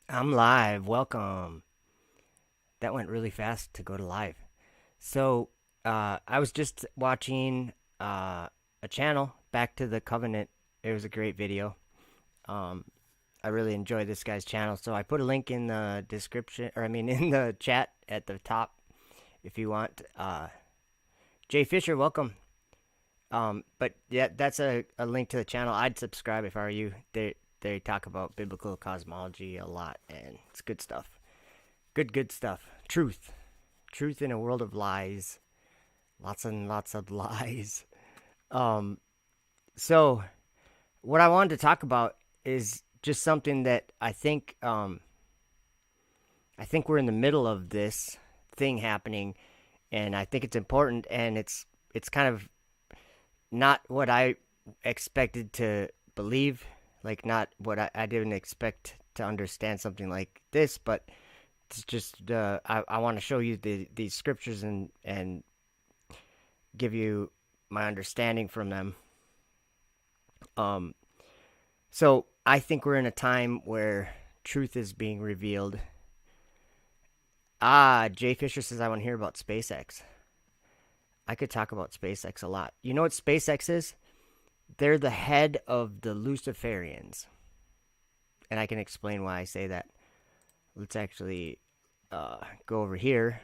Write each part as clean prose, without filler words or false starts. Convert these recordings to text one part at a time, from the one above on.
I'm live. Welcome. That went really fast to go to live. So, I was just watching a channel, Back to the Covenant. It was a great video. Um, I really enjoy this guy's channel, so I put a link in the description, or I mean, in the chat at the top if you want. Jay Fisher, welcome. But yeah, that's a link to the channel. I'd subscribe if I were you. They talk about biblical cosmology a lot, and it's good stuff. Good stuff. Truth in a world of lies. Lots and lots of lies. Um, so what I wanted to talk about is just something that I think we're in the middle of this thing happening, and I think it's important, and it's kind of not what I expected to believe, like not what I didn't expect to understand something like this, but it's just I want to show you these scriptures and give you my understanding from them. Um, so I think we're in a time where truth is being revealed. Jay Fisher says I want to hear about SpaceX. I could talk about SpaceX a lot. You know what SpaceX is? They're the head of the Luciferians, and I can explain why I say that. Let's actually go over here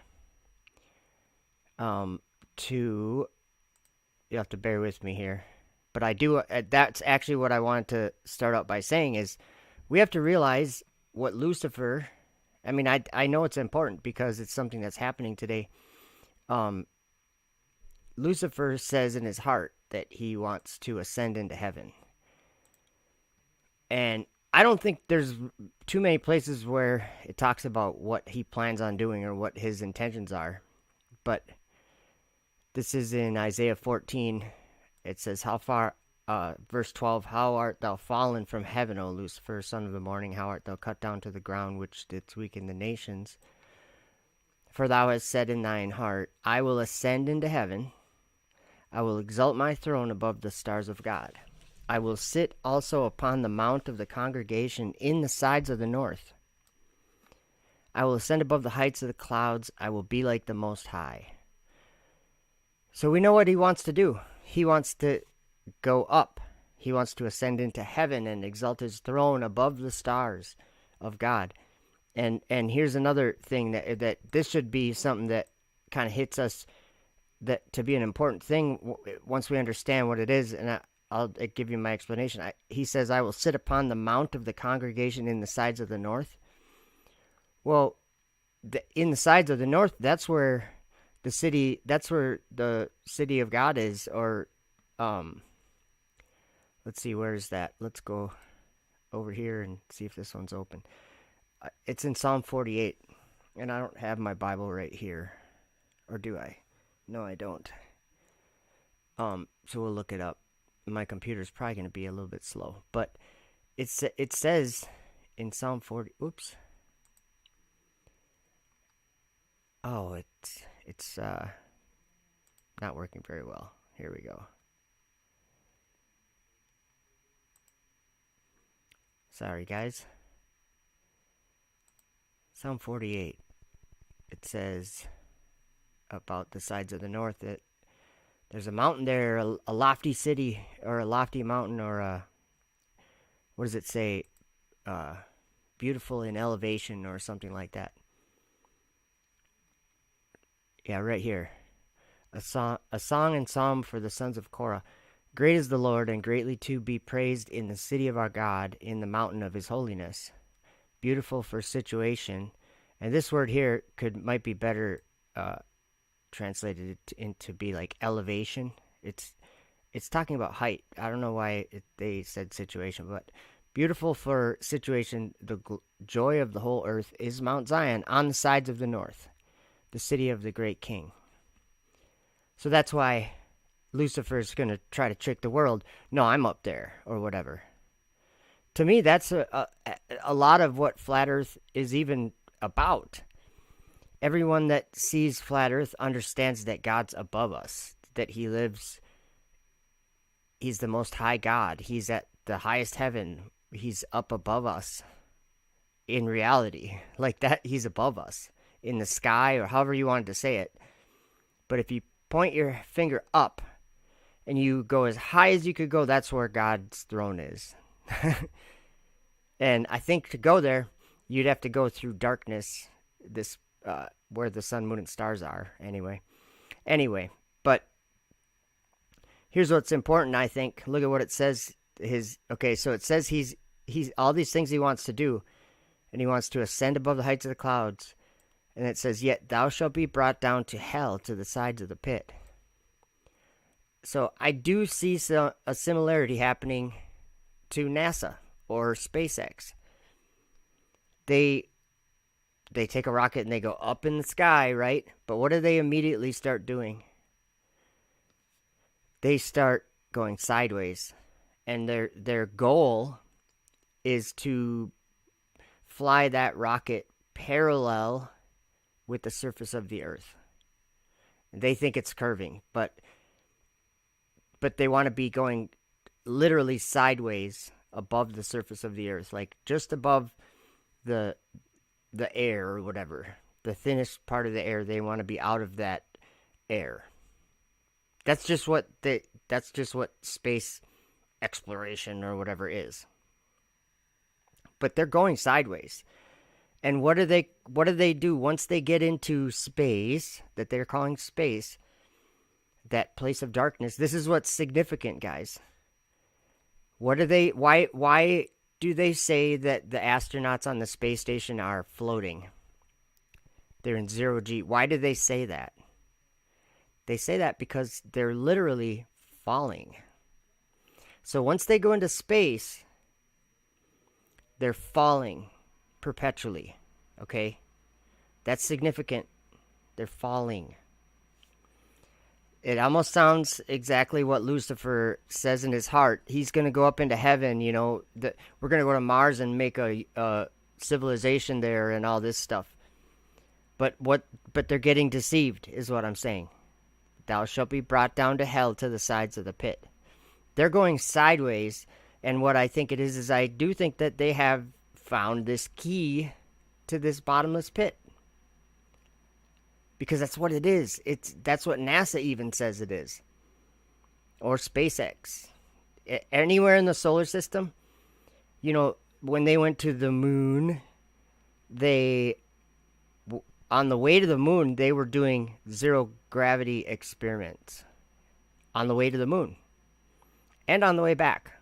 to. You have to bear with me here, but I do. That's actually what I wanted to start out by saying is we have to realize what Lucifer. I mean, I know it's important because it's something that's happening today. Um, Lucifer says in his heart that he wants to ascend into heaven, and I don't think there's too many places where it talks about what he plans on doing or what his intentions are. But this is in Isaiah 14. It says, "How far?" Verse 12, "How art thou fallen from heaven, O Lucifer, son of the morning? How art thou cut down to the ground, which didst weaken the nations? For thou hast said in thine heart, I will ascend into heaven. I will exalt my throne above the stars of God. I will sit also upon the mount of the congregation in the sides of the north. I will ascend above the heights of the clouds. I will be like the Most High." So we know what he wants to do. He wants to go up. He wants to ascend into heaven and exalt his throne above the stars of God. And here's another thing that this should be something that kind of hits us, that to be an important thing once we understand what it is. And I'll give you my explanation. He says, "I will sit upon the mount of the congregation in the sides of the north." Well, in the sides of the north, that's where the city of God is. Or um let's see, where is that? Let's go over here and see if this one's open. It's in Psalm 48, and I don't have my Bible right here. Or do I? No, I don't. So we'll look it up. My computer's probably going to be a little bit slow, but it says in Psalm 40. Oops. Oh, it's not working very well. Here we go. Sorry, guys. Psalm 48. It says about the sides of the north that there's a mountain there, a lofty city, or a lofty mountain, or what does it say? Uh, Beautiful in elevation, or something like that. Yeah, right here. A song and psalm for the sons of Korah. Great is the Lord, and greatly to be praised in the city of our God, in the mountain of his holiness. Beautiful for situation. And this word here might be better translated into be like elevation. It's talking about height. I don't know why they said situation, but beautiful for situation. The joy of the whole earth is Mount Zion on the sides of the north, the city of the great king. So that's why Lucifer's going to try to trick the world. No, I'm up there, or whatever. To me, that's a lot of what flat earth is even about. Everyone that sees flat earth understands that God's above us, that he's the most high God. He's at the highest heaven. He's up above us. in reality. Like that, he's above us in the sky, or however you wanted to say it. But if you point your finger up and you go as high as you could go, that's where God's throne is. And I think to go there, you'd have to go through darkness, this where the sun, moon, and stars are. Anyway, but here's what's important. I think. Look at what it says. So it says he's all these things he wants to do, and he wants to ascend above the heights of the clouds. And it says, "Yet thou shalt be brought down to hell, to the sides of the pit." So I do see a similarity happening to NASA or SpaceX. They take a rocket and they go up in the sky, right? But what do they immediately start doing? They start going sideways. And their goal is to fly that rocket parallel with the surface of the earth. They think it's curving, but they want to be going literally sideways above the surface of the earth, like just above the air or whatever. The thinnest part of the air, they want to be out of that air. That's just what space exploration or whatever is. But they're going sideways. And what do they do once they get into space, that they're calling space, that place of darkness? This is what's significant, guys. Why do they say that the astronauts on the space station are floating? They're in 0G. Why do they say that? They say that because they're literally falling. So once they go into space, they're falling perpetually. Okay? That's significant. They're falling. It almost sounds exactly what Lucifer says in his heart. He's going to go up into heaven, we're going to go to Mars and make a civilization there and all this stuff. But they're getting deceived, is what I'm saying. Thou shalt be brought down to hell, to the sides of the pit. They're going sideways, and what I think it is I do think that they have found this key to this bottomless pit. Because that's what it is. That's what NASA even says it is. Or SpaceX. Anywhere in the solar system, when they went to the moon, on the way to the moon, they were doing zero gravity experiments. On the way to the moon. And on the way back.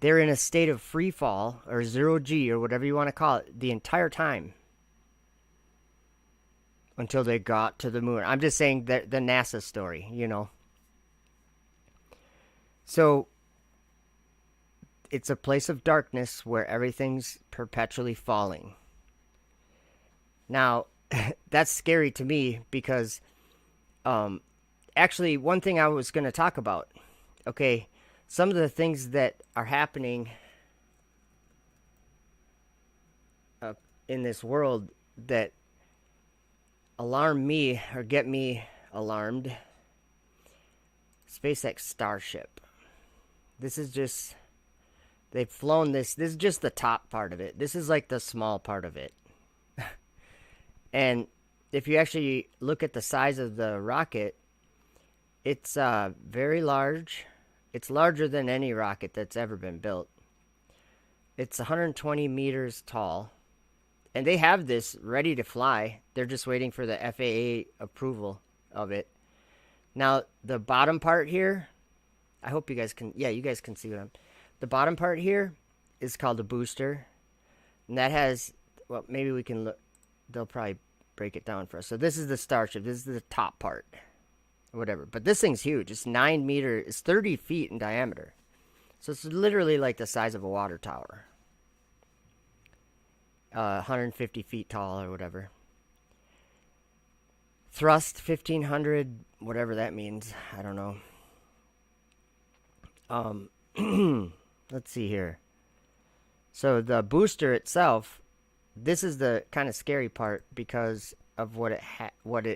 They're in a state of free fall, or 0G, or whatever you want to call it, the entire time. Until they got to the moon. I'm just saying the NASA story, So, it's a place of darkness where everything's perpetually falling. Now, that's scary to me because, actually, one thing I was going to talk about, okay, some of the things that are happening in this world that alarm me or get me alarmed. SpaceX Starship. This is just, they've flown this. This is just the top part of it. This is like the small part of it. And if you actually look at the size of the rocket, it's very large. It's larger than any rocket that's ever been built. It's 120 meters tall. And they have this ready to fly. They're just waiting for the FAA approval of it. Now, the bottom part here, I hope you guys can, you guys can see what I'm, the bottom part here is called a booster. And that has, well, maybe we can look, they'll probably break it down for us. So this is the Starship. This is the top part, or whatever. But this thing's huge. It's 9 meters, it's 30 feet in diameter. So it's literally like the size of a water tower. 150 feet tall or whatever. Thrust 1500, whatever that means. I don't know. Let's see here. So the booster itself, this is the kind of scary part because of what it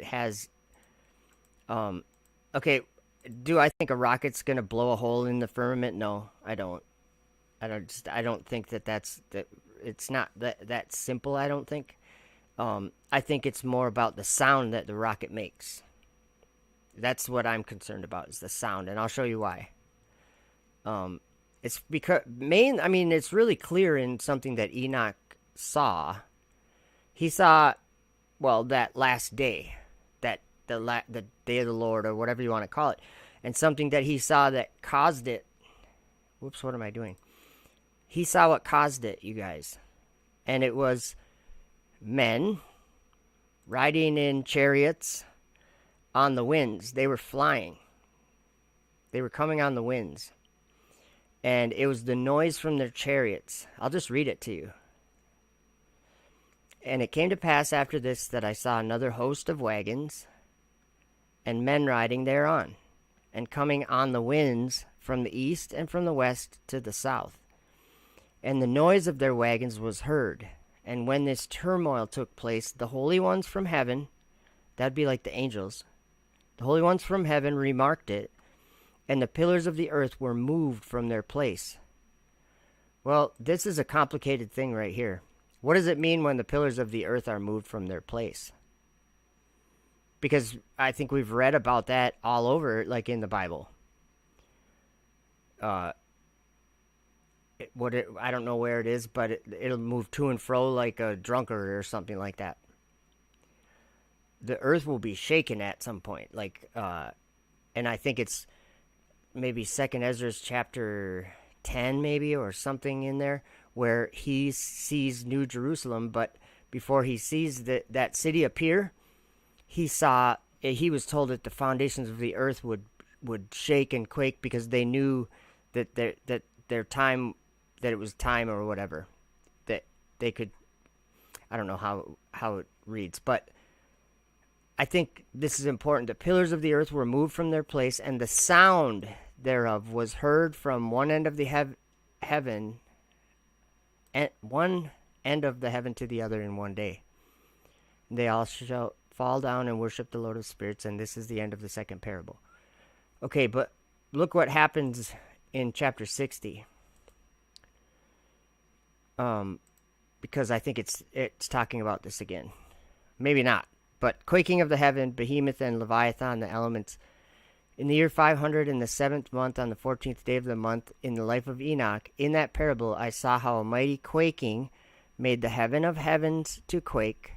has. Okay, do I think a rocket's gonna blow a hole in the firmament? No, I don't. I don't think that's it's not that simple, I don't think. I think it's more about the sound that the rocket makes. That's what I'm concerned about, is the sound, and I'll show you why. It's because it's really clear in something that Enoch saw. He saw, well, that last day, that the day of the Lord, or whatever you want to call it, and something that he saw that caused it. Whoops, what am I doing? He saw what caused it, you guys, and it was men riding in chariots on the winds. They were flying. They were coming on the winds. And it was the noise from their chariots. I'll just read it to you. And it came to pass after this that I saw another host of wagons and men riding thereon, and coming on the winds from the east and from the west to the south. And the noise of their wagons was heard. And when this turmoil took place, the holy ones from heaven, that'd be like the angels, the holy ones from heaven remarked it, and the pillars of the earth were moved from their place. Well, this is a complicated thing right here. What does it mean when the pillars of the earth are moved from their place? Because I think we've read about that all over, like in the Bible. I don't know where it is, but it'll move to and fro like a drunkard or something like that. The earth will be shaken at some point, and I think it's maybe 2nd Ezra chapter 10, maybe, or something in there, where he sees New Jerusalem, but before he sees that city appear, he was told that the foundations of the earth would shake and quake, because they knew that their time, that it was time or whatever, that they could, I don't know how it reads, but I think this is important. The pillars of the earth were moved from their place, and the sound thereof was heard from one end of the heaven, and one end of the heaven to the other in one day. They all shall fall down and worship the Lord of spirits, and this is the end of the second parable. Okay, but look what happens in chapter 60. Because I think it's talking about this again. Maybe not. But quaking of the heaven, behemoth and leviathan, the elements. In the year 500, in the 7th month, on the 14th day of the month, in the life of Enoch, in that parable I saw how a mighty quaking made the heaven of heavens to quake,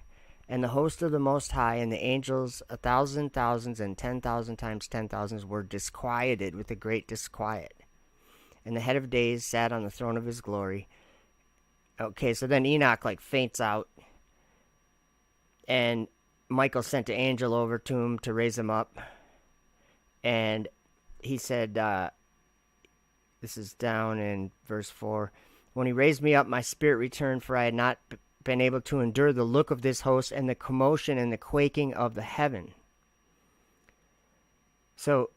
and the host of the Most High and the angels, 1,000 thousands and 10,000 times 10,000s, were disquieted with a great disquiet. And the head of days sat on the throne of his glory. Okay, so then Enoch faints out, and Michael sent an angel over to him to raise him up. And he said, this is down in verse 4, when he raised me up, my spirit returned, for I had not been able to endure the look of this host and the commotion and the quaking of the heaven. So,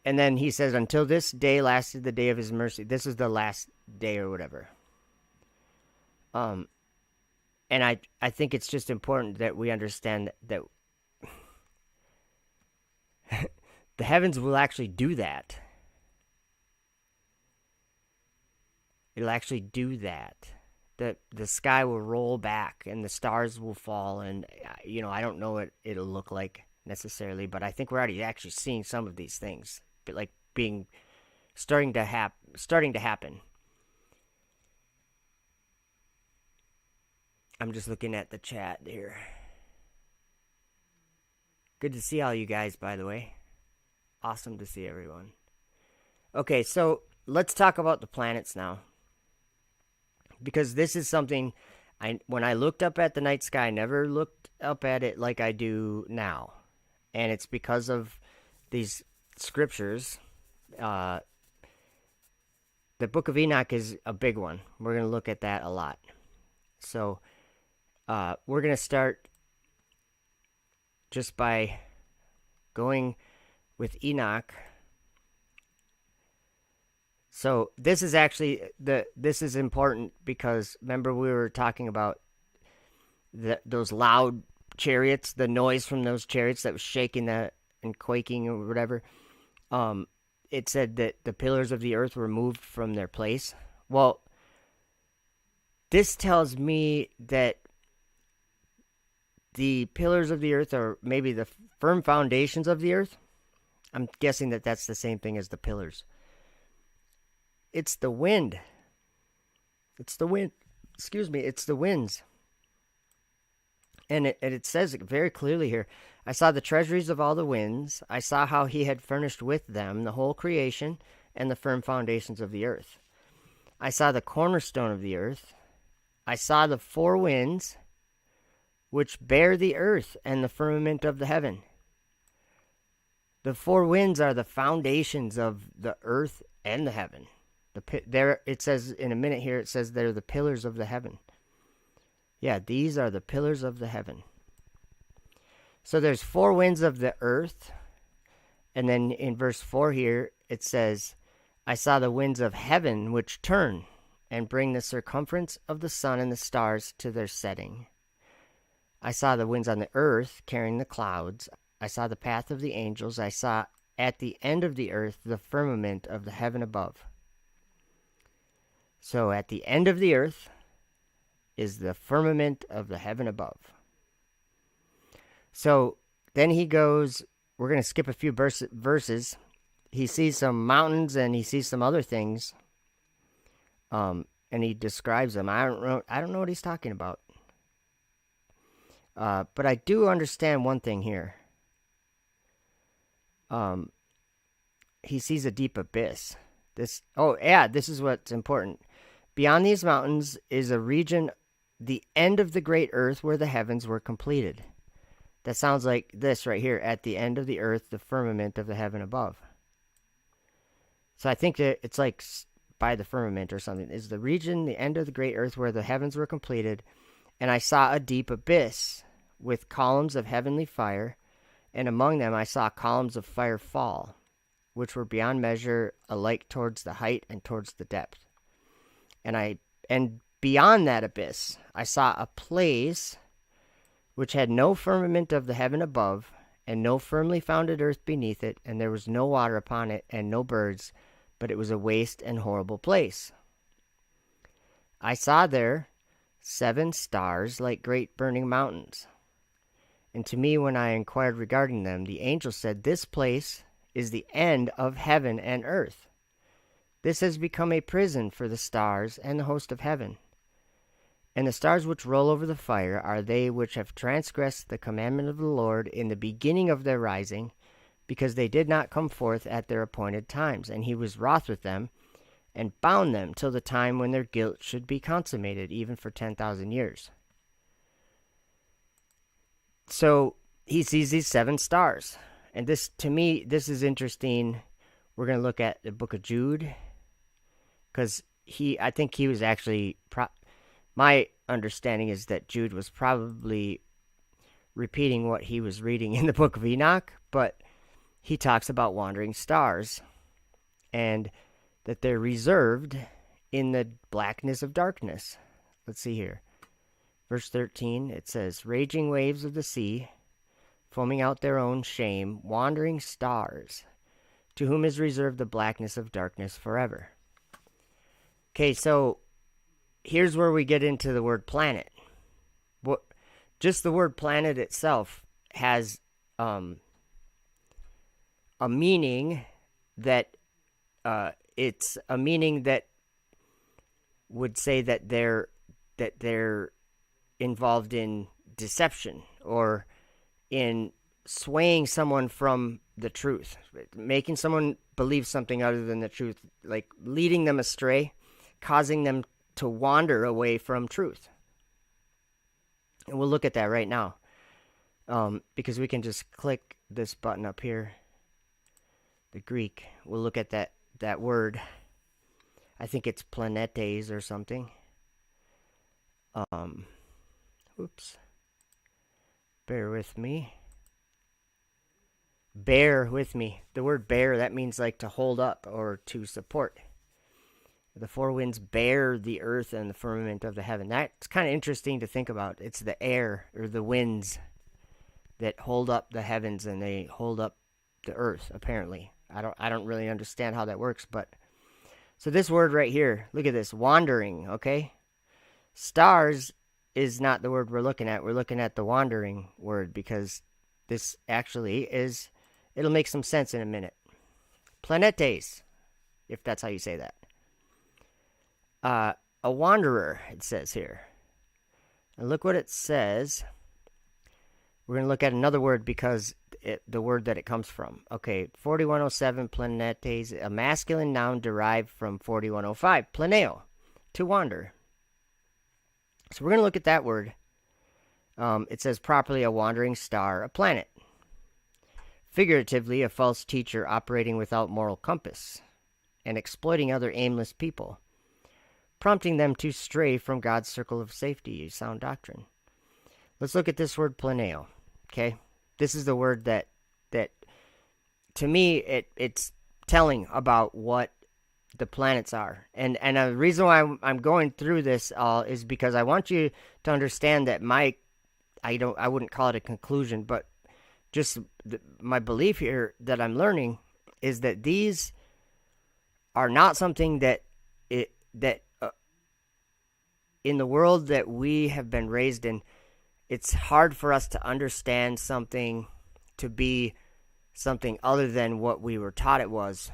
and then he says, until this day lasted the day of his mercy. This is the last day or whatever. And I think it's just important that we understand that the heavens will actually do that. It'll actually do that. The sky will roll back and the stars will fall, and I don't know what it'll look like necessarily, but I think we're already actually seeing some of these things, but starting to happen. I'm just looking at the chat here. Good to see all you guys, by the way. Awesome to see everyone. Okay, so let's talk about the planets now. Because this is something, when I looked up at the night sky, I never looked up at it like I do now. And it's because of these scriptures. The Book of Enoch is a big one. We're going to look at that a lot. So, we're going to start just by going with Enoch. So this is actually this is important because remember we were talking about those loud chariots, the noise from those chariots that was shaking that and quaking or whatever. It said that the pillars of the earth were moved from their place. Well, this tells me that the pillars of the earth, or maybe the firm foundations of the earth, I'm guessing that that's the same thing as the pillars. It's the wind. It's the wind. Excuse me. It's the winds. And it says it very clearly here. I saw the treasuries of all the winds. I saw how he had furnished with them the whole creation and the firm foundations of the earth. I saw the cornerstone of the earth. I saw the four winds which bear the earth and the firmament of the heaven. The four winds are the foundations of the earth and the heaven. There it says in a minute here, it says they're the pillars of the heaven. Yeah, these are the pillars of the heaven. So there's four winds of the earth. And then in verse 4 here, it says, I saw the winds of heaven which turn and bring the circumference of the sun and the stars to their setting. I saw the winds on the earth carrying the clouds. I saw the path of the angels. I saw at the end of the earth the firmament of the heaven above. So at the end of the earth is the firmament of the heaven above. So then he goes, we're going to skip a few verses. He sees some mountains and he sees some other things. And he describes them. I don't know what he's talking about. But I do understand one thing here. He sees a deep abyss. This is what's important. Beyond these mountains is a region, the end of the great earth where the heavens were completed. That sounds like this right here. At the end of the earth, the firmament of the heaven above. So I think that it's like by the firmament or something. Is the region, the end of the great earth where the heavens were completed. And I saw a deep abyss with columns of heavenly fire. And among them I saw columns of fire fall, which were beyond measure, alike towards the height and towards the depth. And beyond that abyss, I saw a place which had no firmament of the heaven above, and no firmly founded earth beneath it, and there was no water upon it, and no birds, but it was a waste and horrible place. I saw there 7 stars like great burning mountains. And to me, when I inquired regarding them, the angel said, this place is the end of heaven and earth. This has become a prison for the stars and the host of heaven. And the stars which roll over the fire are they which have transgressed the commandment of the Lord in the beginning of their rising, because they did not come forth at their appointed times. And he was wroth with them, and bound them till the time when their guilt should be consummated, even for 10,000 years. So he sees these 7 stars. And this, to me, this is interesting. We're going to look at the book of Jude, because I think he was actually, my understanding is that Jude was probably repeating what he was reading in the book of Enoch, but he talks about wandering stars and that they're reserved in the blackness of darkness. Let's see here. Verse 13, it says, raging waves of the sea, foaming out their own shame, wandering stars, to whom is reserved the blackness of darkness forever. Okay, so here's where we get into the word planet. Just the word planet itself has a meaning that it's a meaning that would say that they're involved in deception or in swaying someone from the truth, making someone believe something other than the truth, like leading them astray, causing them to wander away from truth. And we'll look at that right now, because we can just click this button up here, the Greek. We'll look at that word. I think it's planetes or something. Oops. Bear with me. Bear with me. The word bear, that means like to hold up or to support. The 4 winds bear the earth and the firmament of the heaven. That's kind of interesting to think about. It's the air or the winds that hold up the heavens and they hold up the earth, apparently. I don't really understand how that works, but so this word right here, look at this, wandering, okay? Stars is not the word we're looking at. We're looking at the wandering word, because this actually is, it'll make some sense in a minute. Planetes, if that's how you say that. A wanderer, it says here. And look what it says. We're going to look at another word because the word that it comes from. Okay, 4107, planetes, a masculine noun derived from 4105, planeo, to wander. So we're going to look at that word. It says properly a wandering star, a planet. Figuratively, a false teacher operating without moral compass and exploiting other aimless people, prompting them to stray from God's circle of safety, sound doctrine. Let's look at this word planeo, okay? This is the word that to me, it's telling about what the planets are. And the reason why I'm going through this is because I want you to understand that I wouldn't call it a conclusion, but just my belief here that I'm learning is that these are not something that in the world that we have been raised in, it's hard for us to understand something to be something other than what we were taught it was.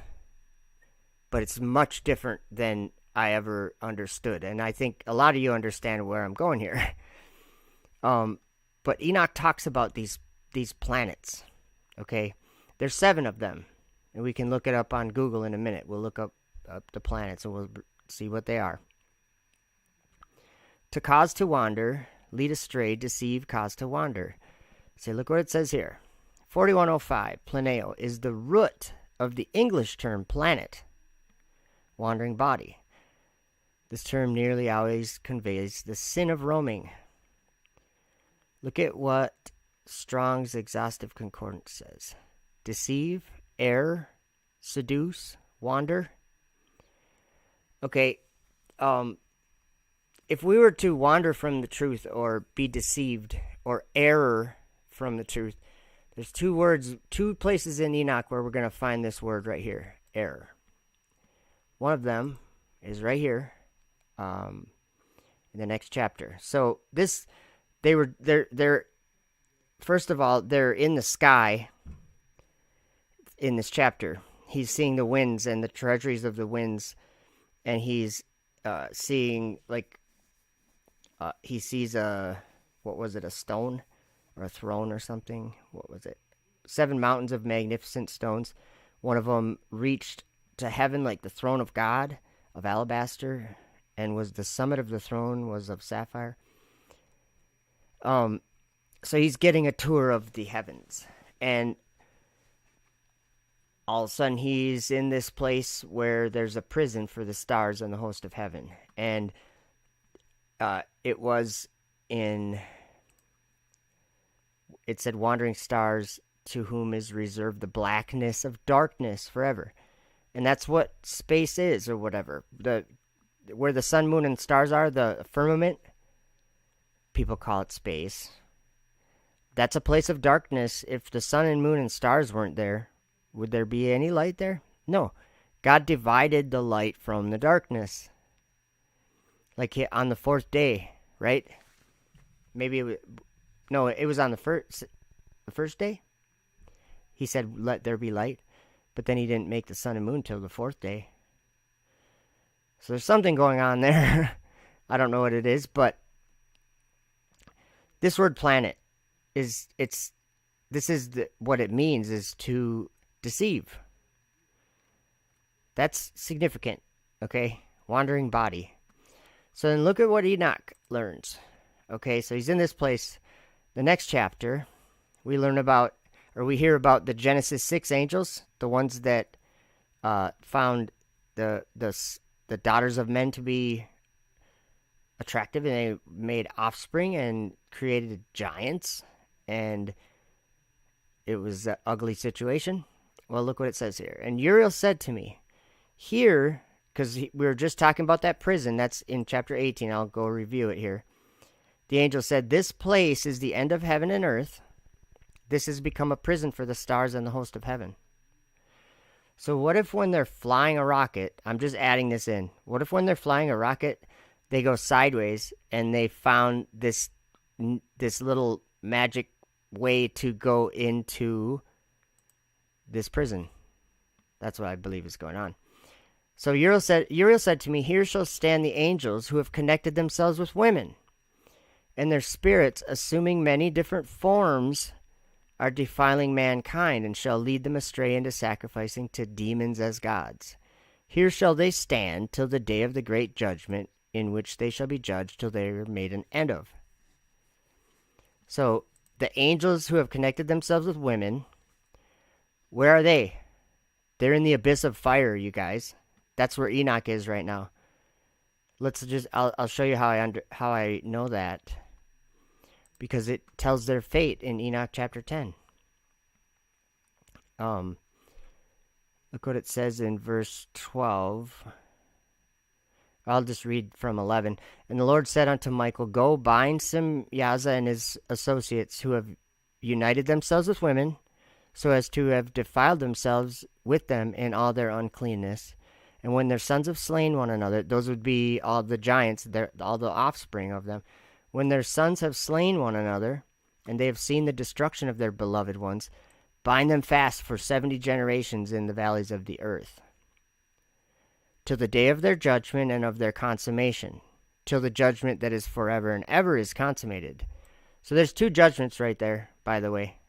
But it's much different than I ever understood. And I think a lot of you understand where I'm going here. But Enoch talks about these planets, okay? There's 7 of them. And we can look it up on Google in a minute. We'll look up the planets and we'll see what they are. To cause to wander, lead astray, deceive, cause to wander. See, look what it says here. 4105, planeo, is the root of the English term planet, wandering body. This term nearly always conveys the sin of roaming. Look at what Strong's Exhaustive Concordance says. Deceive, err, seduce, wander. Okay, if we were to wander from the truth or be deceived or err from the truth, there's 2 places in Enoch where we're going to find this word right here, error. One of them is right here in the next chapter. So they're first of all, they're in the sky in this chapter. He's seeing the winds and the treasuries of the winds, and he's seeing, like, he sees a stone or a throne or something? What was it? 7 mountains of magnificent stones. One of them reached to heaven like the throne of God, of alabaster, and was the summit of the throne was of sapphire. So he's getting a tour of the heavens, and all of a sudden he's in this place where there's a prison for the stars and the host of heaven. And it said wandering stars, to whom is reserved the blackness of darkness forever. And that's what space is, or whatever. Where the sun, moon, and stars are, the firmament, people call it space. That's a place of darkness. If the sun and moon and stars weren't there, would there be any light there? No. God divided the light from the darkness. Like on the 4th day, right? Maybe it was on the first day. He said, "Let there be light," but then he didn't make the sun and moon till the 4th day. So there's something going on there. I don't know what it is, but this word planet what it means is to deceive. That's significant, okay? Wandering body. So then look at what Enoch learns. Okay, so he's in this place. The next chapter, we hear about the Genesis 6 angels, the ones that found the daughters of men to be attractive, and they made offspring and created giants, and it was an ugly situation. Well, look what it says here. And Uriel said to me, here, because we were just talking about that prison, that's in chapter 18, I'll go review it here. The angel said, "This place is the end of heaven and earth. This has become a prison for the stars and the host of heaven." So what if when they're flying a rocket, I'm just adding this in, what if when they're flying a rocket, they go sideways, and they found this little magic way to go into this prison. That's what I believe is going on. So Uriel said to me, "Here shall stand the angels who have connected themselves with women, and their spirits, assuming many different forms, are defiling mankind, and shall lead them astray into sacrificing to demons as gods. Here shall they stand till the day of the great judgment, in which they shall be judged till they are made an end of." So the angels who have connected themselves with women, where are they? They're in the abyss of fire, you guys. That's where Enoch is right now. I'll show you how I know that, because it tells their fate in Enoch chapter 10. Look what it says in verse 12. I'll just read from 11. "And the Lord said unto Michael, Go bind Simyaza and his associates, who have united themselves with women, so as to have defiled themselves with them in all their uncleanness. And when their sons have slain one another," those would be all the giants, all the offspring of them. "When their sons have slain one another, and they have seen the destruction of their beloved ones, bind them fast for 70 generations in the valleys of the earth, till the day of their judgment and of their consummation, till the judgment that is forever and ever is consummated." So there's 2 judgments right there, by the way.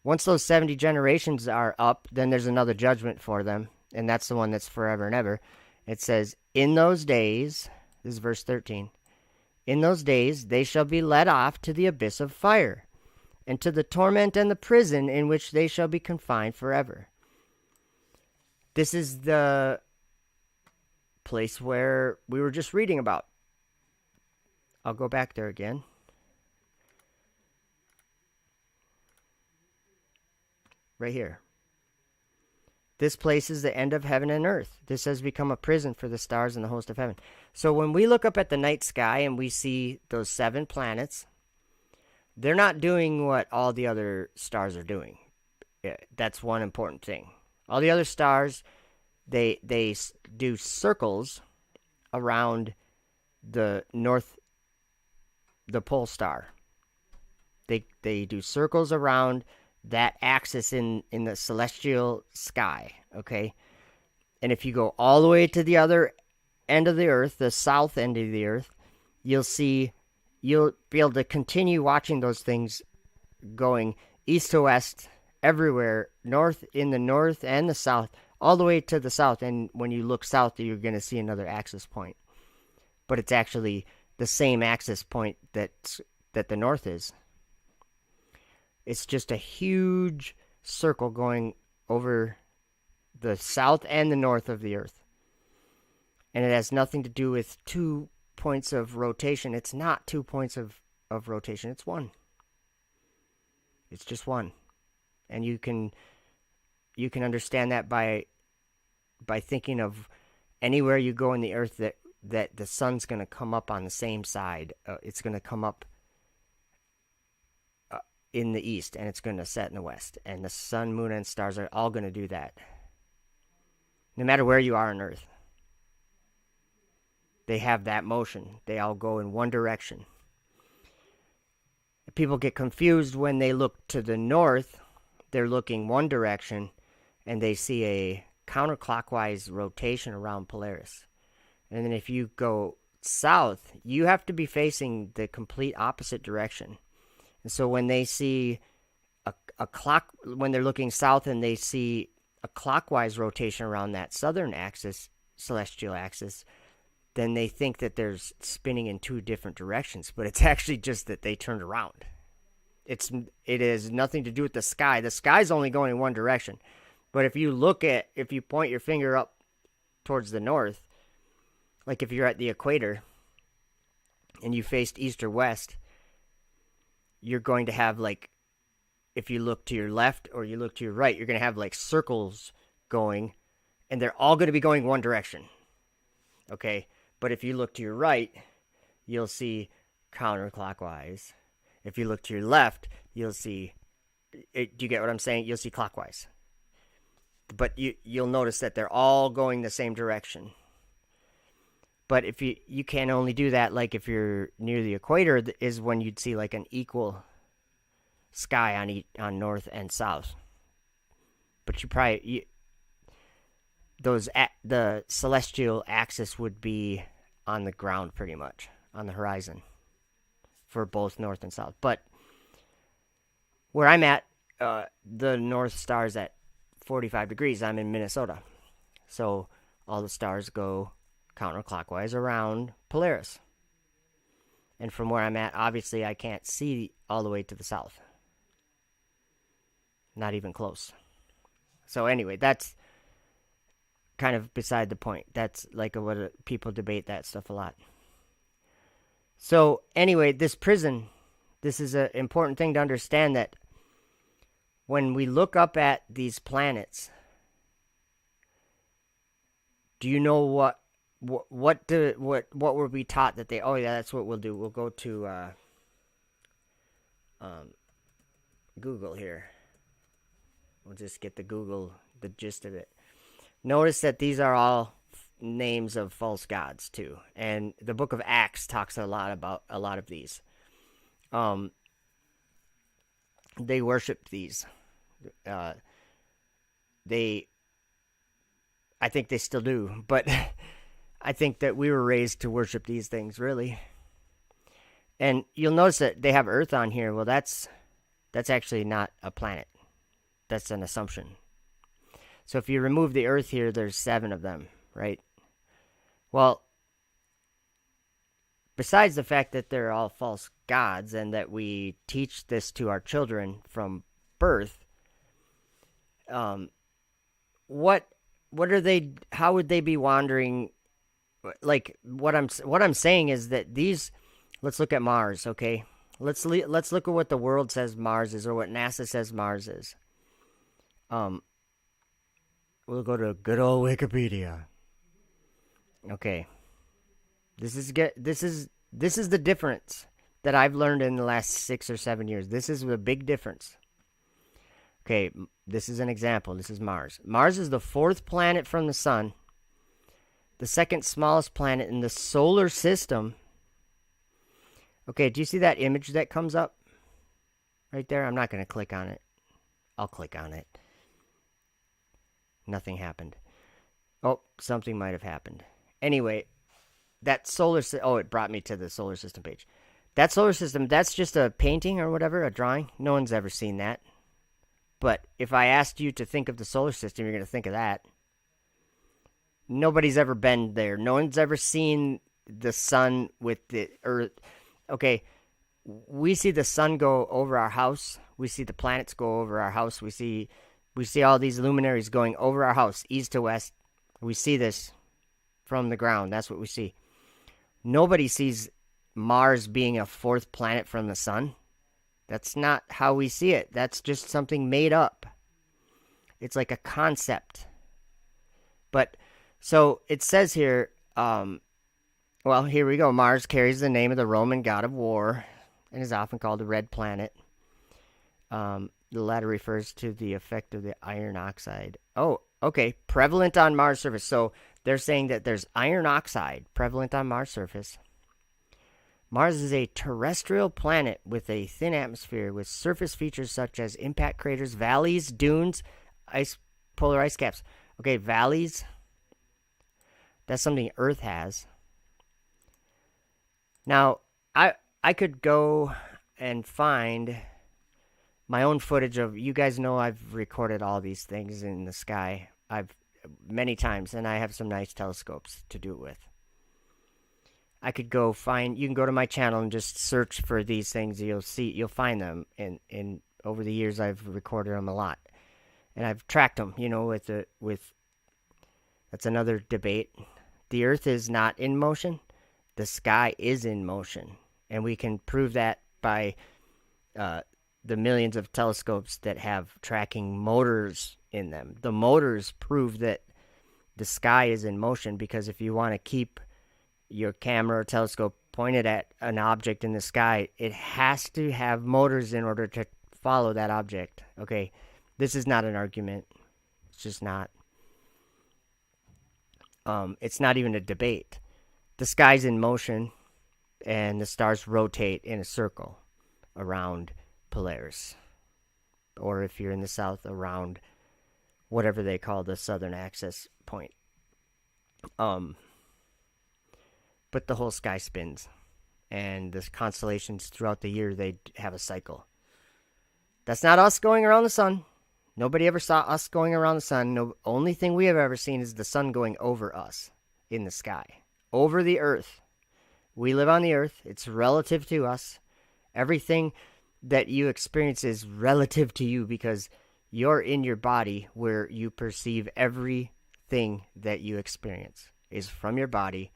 Once those 70 generations are up, then there's another judgment for them, and that's the one that's forever and ever. It says, "In those days," this is verse 13, "in those days they shall be led off to the abyss of fire, and to the torment and the prison in which they shall be confined forever." This is the place where we were just reading about. I'll go back there again. Right here. "This place is the end of heaven and earth. This has become a prison for the stars and the host of heaven." So when we look up at the night sky and we see those 7 planets, they're not doing what all the other stars are doing. That's one important thing. All the other stars, they do circles around the pole star. They do circles around that axis in the celestial sky, okay? And if you go all the way to the other end of the earth, the south end of the earth, you'll be able to continue watching those things going east to west, everywhere, in the north and the south, all the way to the south. And when you look south, you're going to see another axis point. But it's actually the same axis point that the north is. It's just a huge circle going over the south and the north of the earth. And it has nothing to do with 2 points of rotation. It's not 2 points of rotation. It's one. It's just one. And you can understand that by thinking of anywhere you go in the earth that the sun's going to come up on the same side. It's going to come up in the east, and it's going to set in the west. And the sun, moon, and stars are all going to do that. No matter where you are on earth, they have that motion. They all go in one direction. People get confused when they look to the north. They're looking one direction, and they see a counterclockwise rotation around Polaris. And then if you go south, you have to be facing the complete opposite direction. And so when they see when they're looking south and they see a clockwise rotation around that southern axis, celestial axis, then they think that they're spinning in 2 different directions, but it's actually just that they turned around. It has nothing to do with the sky. The sky's only going in one direction. But if you point your finger up towards the north, like if you're at the equator and you faced east or west, you're going to have, like, if you look to your left or you look to your right, you're going to have like circles going, and they're all going to be going one direction. Okay? But if you look to your right, you'll see counterclockwise. If you look to your left, you'll see, do you get what I'm saying? You'll see clockwise. But you'll notice that they're all going the same direction. But if you can only do that, like if you're near the equator, is when you'd see like an equal sky on north and south. But the celestial axis would be on the ground pretty much on the horizon for both north and south. But where I'm at, the North Star is at 45 degrees. I'm in Minnesota. So all the stars go counterclockwise around Polaris. And from where I'm at, obviously I can't see all the way to the south. Not even close. So anyway, that's kind of beside the point. That's like what people debate that stuff a lot. So anyway, this prison, this is an important thing to understand, that when we look up at these planets, do you know what were we taught that oh yeah, that's what we'll do. We'll go to Google here. We'll just get the gist of it. Notice that these are all names of false gods too, and the Book of Acts talks a lot about a lot of these. They worship these. I think they still do, but I think that we were raised to worship these things, really. And you'll notice that they have Earth on here. Well, that's actually not a planet. That's an assumption. So if you remove the Earth here, there's 7 of them, right? Well, besides the fact that they're all false gods and that we teach this to our children from birth, what are they? How would they be wandering? Like what I'm saying is that these. Let's look at Mars, okay? Let's look at what the world says Mars is, or what NASA says Mars is. We'll go to good old Wikipedia. Okay. This is the difference that I've learned in the last 6 or 7 years. This is the big difference. Okay, this is an example. This is Mars. Mars is the 4th planet from the sun, the 2nd smallest planet in the solar system. Okay, do you see that image that comes up right there? I'm not going to click on it. I'll click on it. Nothing happened. Oh, something might have happened. Anyway, that it brought me to the solar system page. That solar system, that's just a painting or whatever, a drawing. No one's ever seen that. But if I asked you to think of the solar system, you're going to think of that. Nobody's ever been there. No one's ever seen the sun with the Earth. Okay, we see the sun go over our house. We see the planets go over our house. We see all these luminaries going over our house, east to west. We see this from the ground. That's what we see. Nobody sees Mars being a 4th planet from the sun. That's not how we see it. That's just something made up. It's like a concept. But, so it says here, well, here we go. Mars carries the name of the Roman god of war and is often called the red planet. The latter refers to the effect of the iron oxide. Oh, okay. Prevalent on Mars surface. So they're saying that there's iron oxide prevalent on Mars surface. Mars is a terrestrial planet with a thin atmosphere with surface features such as impact craters, valleys, dunes, polar ice caps. Okay, valleys. That's something Earth has. Now, I could go and find my own footage of, you guys know I've recorded all these things in the sky. Many times, and I have some nice telescopes to do it with. I could go find, you can go to my channel and just search for these things. You'll find them. In over the years, I've recorded them a lot. And I've tracked them, that's another debate. The Earth is not in motion. The sky is in motion. And we can prove that by the millions of telescopes that have tracking motors in them. The motors prove that the sky is in motion, because if you want to keep your camera or telescope pointed at an object in the sky, it has to have motors in order to follow that object. Okay, this is not an argument. It's just not. It's not even a debate. the sky's in motion and the stars rotate in a circle around Polaris. Or if you're in the south, around whatever they call the southern axis point. But the whole sky spins. And the constellations throughout the year, they have a cycle. That's not us going around the sun. Nobody ever saw us going around the sun. No, only thing we have ever seen is the sun going over us in the sky. Over the earth. We live on the earth. It's relative to us. Everything that you experience is relative to you because you're in your body where you perceive everything that you experience is from your body.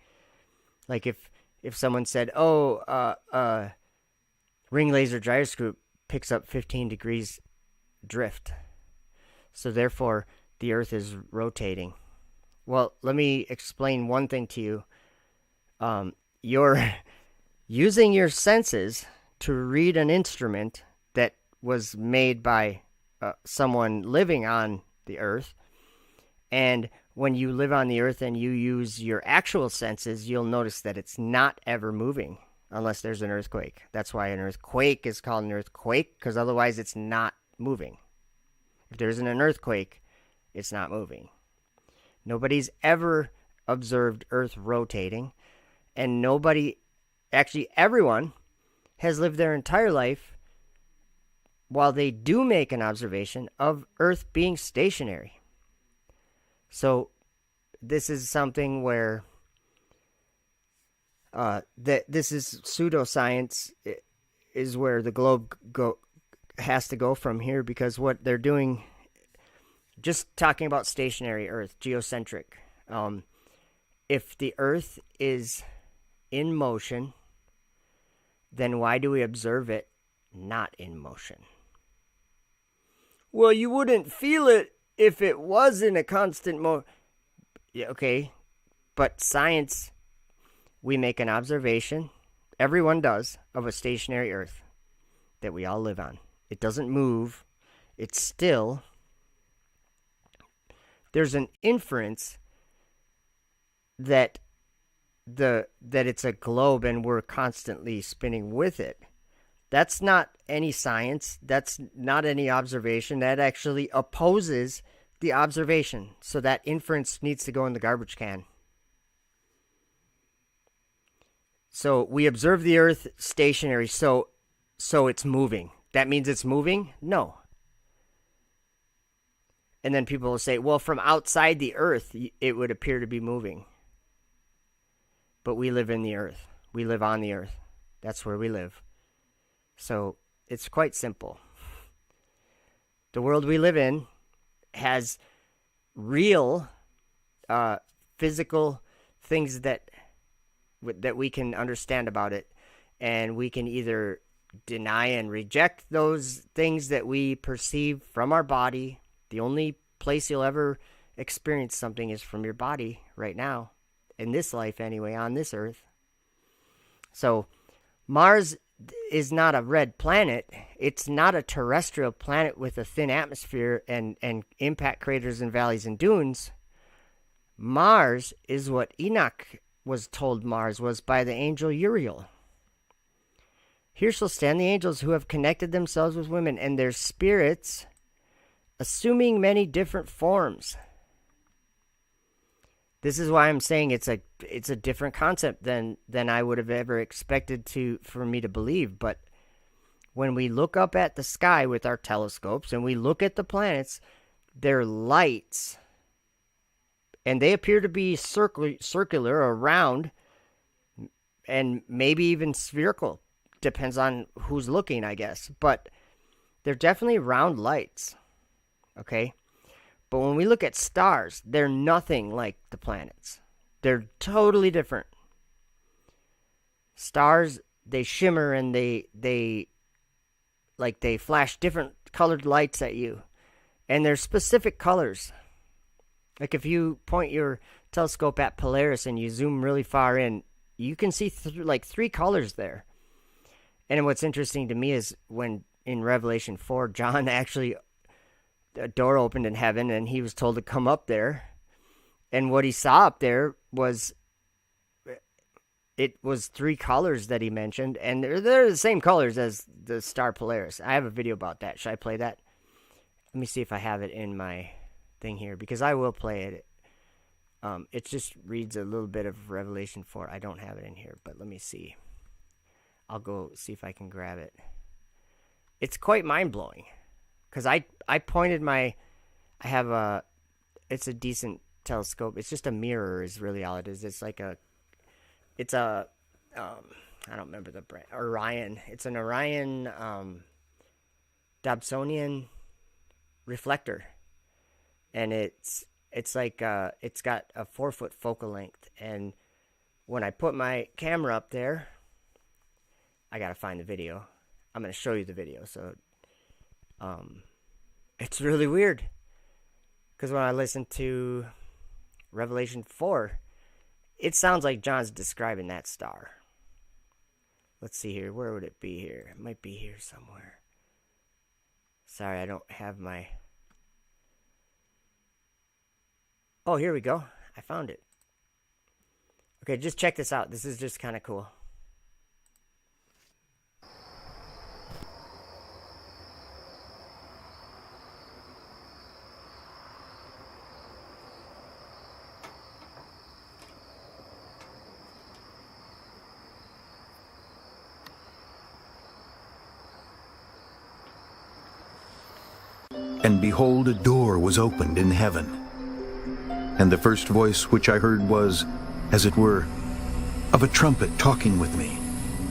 Like if someone said, ring laser gyroscope picks up 15 degrees drift. So therefore, the earth is rotating. Well, let me explain one thing to you. You're using your senses to read an instrument that was made by someone living on the earth. And when you live on the earth and you use your actual senses, you'll notice that it's not ever moving unless there's an earthquake. That's why an earthquake is called an earthquake, because otherwise it's not moving. If there isn't an earthquake, it's not moving. Nobody's ever observed Earth rotating, and everyone has lived their entire life while they do make an observation of Earth being stationary. So this is something where this is pseudoscience, is where the globe has to go from here, because what they're doing, just talking about stationary Earth, geocentric, if the Earth is in motion, then why do we observe it not in motion? Well, you wouldn't feel it if it was in a constant Yeah, okay, but science, we make an observation, everyone does, of a stationary Earth that we all live on. It doesn't move. It's still. There's an inference that it's a globe and we're constantly spinning with it. That's not any science. That's not any observation. That actually opposes the observation. So that inference needs to go in the garbage can. So we observe the Earth stationary, so it's moving. That means it's moving? No. And then people will say, well, from outside the Earth, it would appear to be moving. But we live in the Earth. We live on the Earth. That's where we live. So it's quite simple. The world we live in has real physical things that we can understand about it. And we can either deny and reject those things that we perceive from our body. The only place you'll ever experience something is from your body right now, in this life anyway, on this Earth. So Mars is not a red planet. It's not a terrestrial planet with a thin atmosphere and impact craters and valleys and dunes. Mars is what Enoch was told Mars was by the angel Uriel. Here shall stand the angels who have connected themselves with women, and their spirits, assuming many different forms. This is why I'm saying it's a different concept than I would have ever expected for me to believe. But when we look up at the sky with our telescopes and we look at the planets, they're lights, and they appear to be circular or round, and maybe even spherical. Depends on who's looking, I guess. But they're definitely round lights. Okay? But when we look at stars, they're nothing like the planets. They're totally different. Stars, they shimmer and they flash different colored lights at you. And they're specific colors. Like if you point your telescope at Polaris and you zoom really far in, you can see three colors there. And what's interesting to me is when in Revelation 4, John actually, a door opened in heaven and he was told to come up there. And what he saw up there was, it was 3 colors that he mentioned, and they're the same colors as the star Polaris. I have a video about that. Should I play that? Let me see if I have it in my thing here, because I will play it. It just reads a little bit of Revelation 4. I don't have it in here, but let me see. I'll go see if I can grab it. It's quite mind-blowing, because I pointed my... it's a decent telescope. It's just a mirror is really all it is. It's like a... It's a... I don't remember the brand. Orion. It's an Orion Dobsonian reflector. And it's like... it's got a 4-foot focal length. And when I put my camera up there... I gotta find the video. I'm gonna show you the video. So... it's really weird. Because when I listen to Revelation 4, it sounds like John's describing that star. Let's see here. Where would it be here? It might be here somewhere. Sorry, I don't have my... Oh, here we go. I found it. Okay, just check this out. This is just kind of cool. And behold, a door was opened in heaven. And the first voice which I heard was, as it were, of a trumpet talking with me,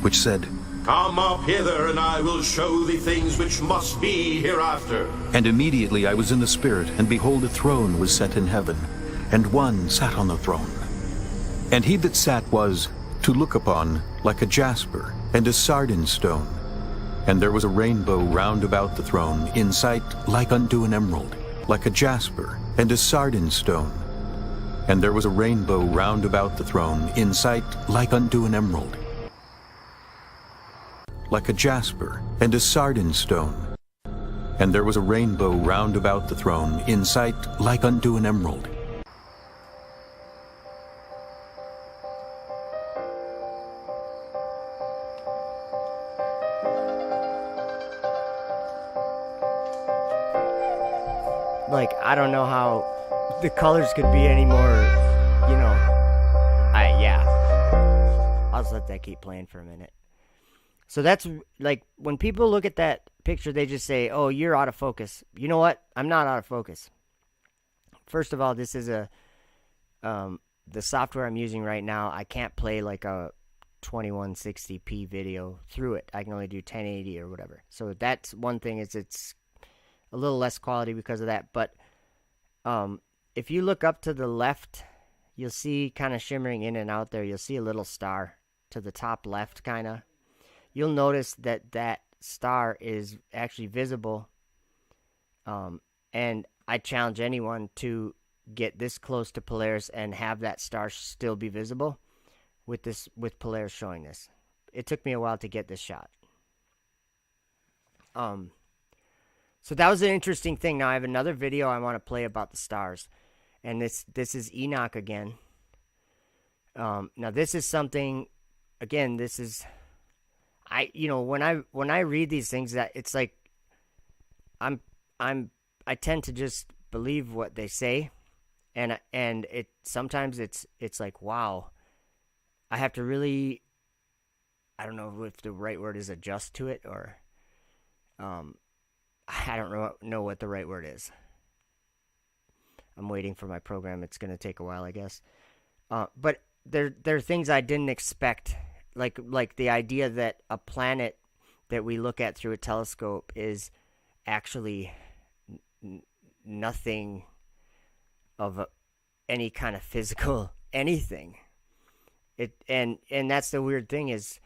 which said, Come up hither, and I will show thee things which must be hereafter. And immediately I was in the Spirit, and behold, a throne was set in heaven, and one sat on the throne. And he that sat was, to look upon, like a jasper, and a sardine stone. And there was a rainbow round about the throne, in sight like unto an emerald, like a jasper, and a sardine stone. And there was a rainbow round about the throne, in sight like unto an emerald, like a jasper, and a sardine stone. And there was a rainbow round about the throne, in sight like unto an emerald. Like, I don't know how the colors could be any more, yeah. I'll just let that keep playing for a minute. So that's, like, when people look at that picture, they just say, oh, you're out of focus. You know what? I'm not out of focus. First of all, this is the software I'm using right now. I can't play, like, a 2160p video through it. I can only do 1080 or whatever. So that's one thing, is it's a little less quality because of that. But if you look up to the left, you'll see kind of shimmering in and out there, you'll see a little star to the top left, kind of. You'll notice that that star is actually visible. And I challenge anyone to get this close to Polaris and have that star still be visible with Polaris showing this. It took me a while to get this shot. So that was an interesting thing. Now I have another video I want to play about the stars. And this is Enoch again. Now this is something, again, this is, when I read these things, that it's like, I tend to just believe what they say. And it, sometimes it's like, wow, I have to really, I don't know if the right word is adjust to it, or, I don't know what the right word is. I'm waiting for my program. It's going to take a while, I guess. But there are things I didn't expect, like the idea that a planet that we look at through a telescope is actually nothing of any kind of physical anything. And that's the weird thing is,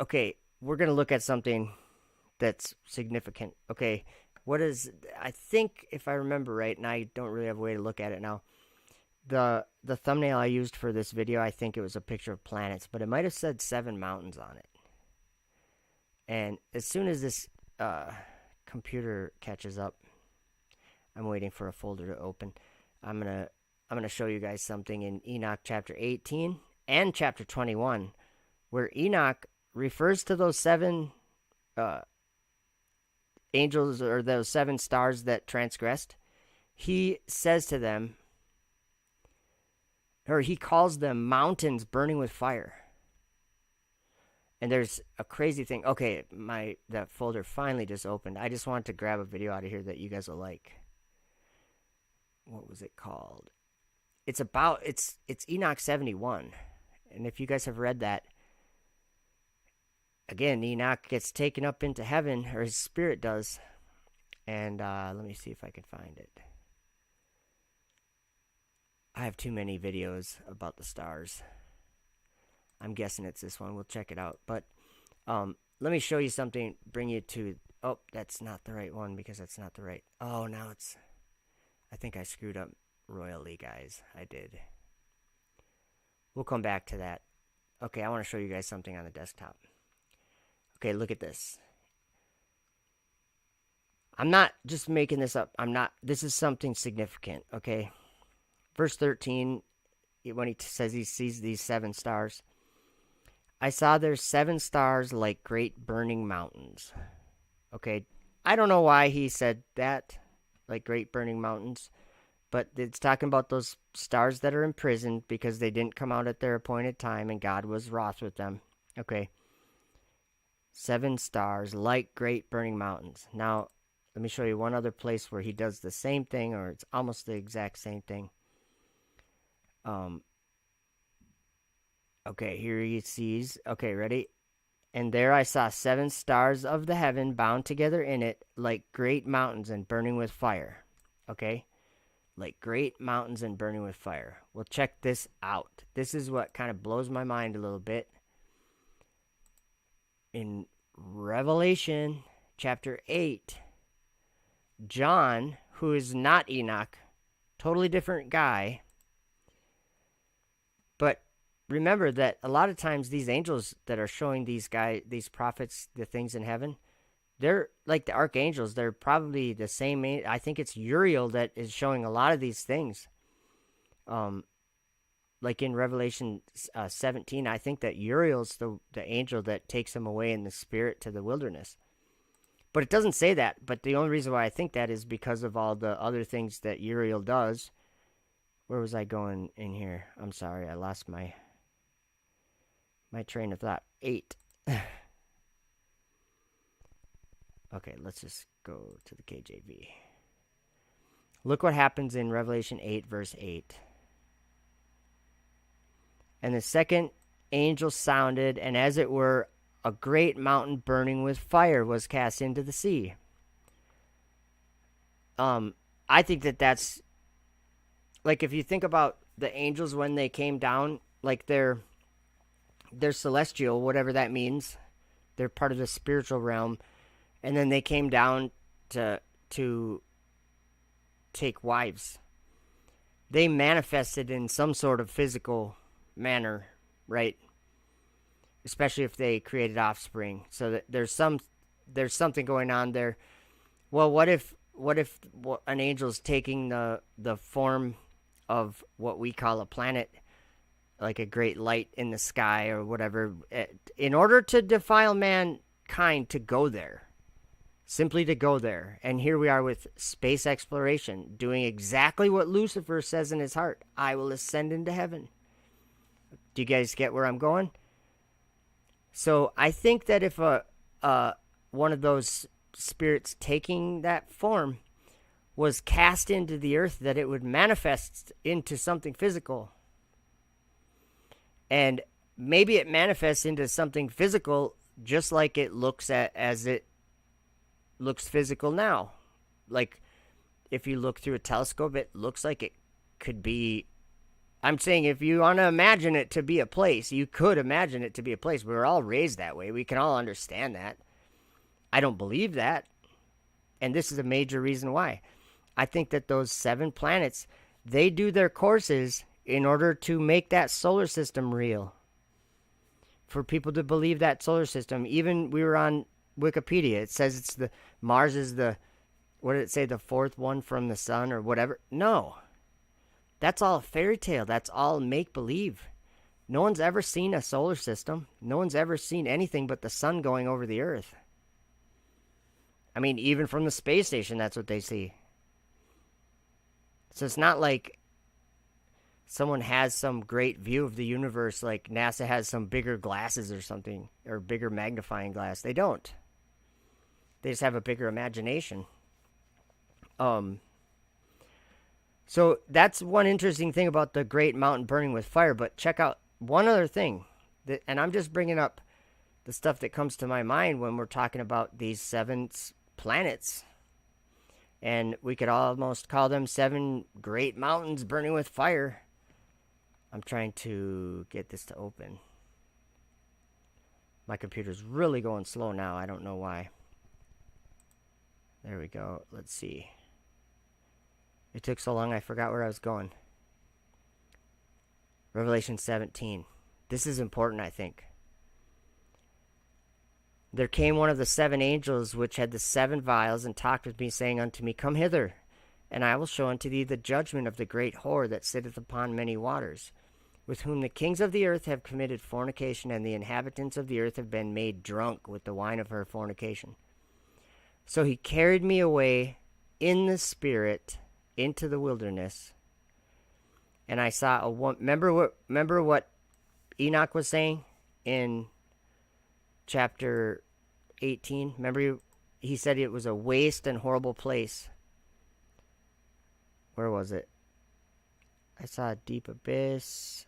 okay, we're going to look at something that's significant. Okay, what is, I think, if I remember right, and I don't really have a way to look at it now, the thumbnail I used for this video, I think it was a picture of planets, but it might have said 7 mountains on it. And as soon as this computer catches up, I'm waiting for a folder to open. I'm going to I'm going to show you guys something in Enoch chapter 18 and chapter 21, where Enoch refers to those 7 angels, or those 7 stars that transgressed. He says to them, or he calls them mountains burning with fire. And there's a crazy thing. Okay, that folder finally just opened. I just wanted to grab a video out of here that you guys will like. What was it called? It's Enoch 71. And if you guys have read that, again, Enoch gets taken up into heaven, or his spirit does. And let me see if I can find it. I have too many videos about the stars. I'm guessing it's this one. We'll check it out. But let me show you something, bring you to... Oh, that's not the right one, because that's not the right... Oh, now it's... I think I screwed up royally, guys. I did. We'll come back to that. Okay, I want to show you guys something on the desktop. Okay, look at this. I'm not just making this up. This is something significant, okay? Verse 13, when he says he sees these 7 stars. I saw there's 7 stars like great burning mountains. Okay, I don't know why he said that, like great burning mountains. But it's talking about those stars that are imprisoned because they didn't come out at their appointed time and God was wroth with them. Okay. 7 stars like great burning mountains. Now, let me show you one other place where he does the same thing, or it's almost the exact same thing. Okay, here he sees. Okay, ready? And there I saw 7 stars of the heaven bound together in it like great mountains and burning with fire. Okay? Like great mountains and burning with fire. Well, check this out. This is what kind of blows my mind a little bit. In Revelation chapter 8, John, who is not Enoch, totally different guy. But remember that a lot of times these angels that are showing these prophets, the things in heaven, they're like the archangels. They're probably the same. I think it's Uriel that is showing a lot of these things. Like in Revelation 17, I think that Uriel's the angel that takes him away in the spirit to the wilderness. But it doesn't say that. But the only reason why I think that is because of all the other things that Uriel does. Where was I going in here? I'm sorry, I lost my train of thought. 8. Okay, let's just go to the KJV. Look what happens in Revelation 8, verse 8. And the second angel sounded, and as it were, a great mountain burning with fire was cast into the sea. I think that's... Like, if you think about the angels when they came down, like they're celestial, whatever that means. They're part of the spiritual realm. And then they came down to take wives. They manifested in some sort of physical manner, right? Especially if they created offspring. So that there's something going on there. Well, what if an angel's taking the form of what we call a planet, like a great light in the sky or whatever, in order to defile mankind to go there, simply to go there. And here we are with space exploration, doing exactly what Lucifer says in his heart. I will ascend into heaven. Do you guys get where I'm going? So I think that if one of those spirits taking that form was cast into the earth, that it would manifest into something physical. And maybe it manifests into something physical just like it looks as it looks physical now. Like, if you look through a telescope, it looks like it could be... I'm saying if you want to imagine it to be a place, you could imagine it to be a place. We were all raised that way. We can all understand that. I don't believe that. And this is a major reason why. I think that those 7 planets, they do their courses in order to make that solar system real. For people to believe that solar system. Even we were on Wikipedia. It says Mars is what did it say, the 4th one from the sun or whatever? No. That's all a fairy tale. That's all make-believe. No one's ever seen a solar system. No one's ever seen anything but the sun going over the Earth. I mean, even from the space station, that's what they see. So it's not like someone has some great view of the universe, like NASA has some bigger glasses or something, or bigger magnifying glass. They don't. They just have a bigger imagination. So that's one interesting thing about the Great Mountain burning with fire. But check out one other thing, and I'm just bringing up the stuff that comes to my mind when we're talking about these 7 planets. And we could almost call them 7 great mountains burning with fire. I'm trying to get this to open. My computer's really going slow now. I don't know why. There we go. Let's see. It took so long I forgot where I was going. Revelation 17. This is important, I think. There came one of the 7 angels which had the 7 vials, and talked with me, saying unto me, Come hither, and I will show unto thee the judgment of the great whore that sitteth upon many waters, with whom the kings of the earth have committed fornication, and the inhabitants of the earth have been made drunk with the wine of her fornication. So he carried me away in the spirit into the wilderness, and I saw a woman. Remember what Enoch was saying in chapter 18? Remember he said it was a waste and horrible place. Where was it? I saw a deep abyss.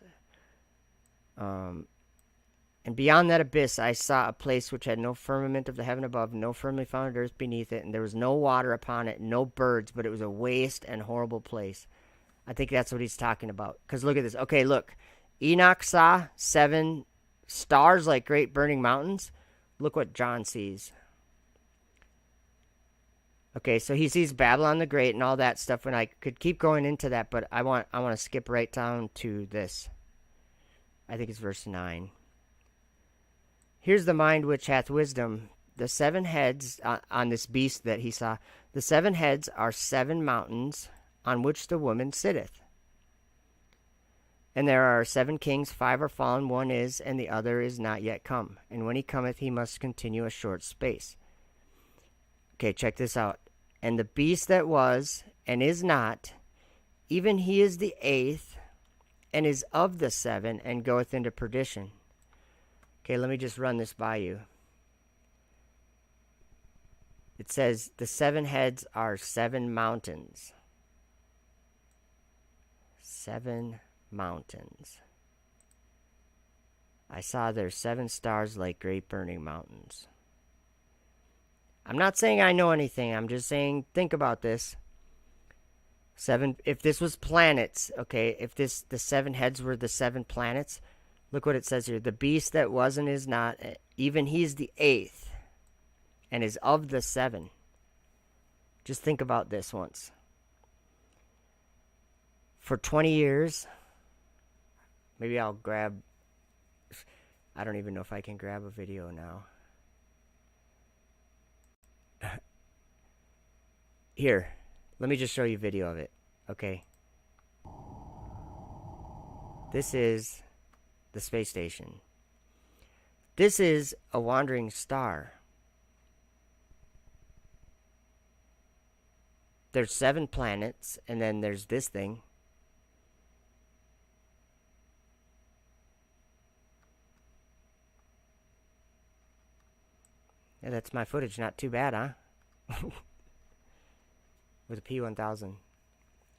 And beyond that abyss I saw a place which had no firmament of the heaven above, no firmly founded earth beneath it, and there was no water upon it, no birds, but it was a waste and horrible place. I think that's what he's talking about. Because look at this. Okay, look. Enoch saw 7 stars like great burning mountains. Look what John sees. Okay, so he sees Babylon the Great and all that stuff, and I could keep going into that, but I want to skip right down to this. I think it's verse 9. Here's the mind which hath wisdom. The 7 heads on this beast that he saw. The 7 heads are 7 mountains on which the woman sitteth. And there are 7 kings, 5 are fallen, 1 is, and the other is not yet come. And when he cometh, he must continue a short space. Okay, check this out. And the beast that was and is not, even he is the 8th, and is of the 7, and goeth into perdition. Okay, let me just run this by you. It says the 7 heads are 7 mountains. 7 mountains. I saw their 7 stars like great burning mountains. I'm not saying I know anything. I'm just saying think about this. 7. If this was planets, okay, if the 7 heads were the 7 planets, look what it says here. The beast that was and is not, even he's the 8th, and is of the 7. Just think about this once. For 20 years, maybe I'll grab, I don't even know if I can grab a video now. Here, let me just show you a video of it, okay? This is the space station. This is a wandering star. There's 7 planets, and then there's this thing. Yeah, that's my footage. Not too bad, huh? With a P1000.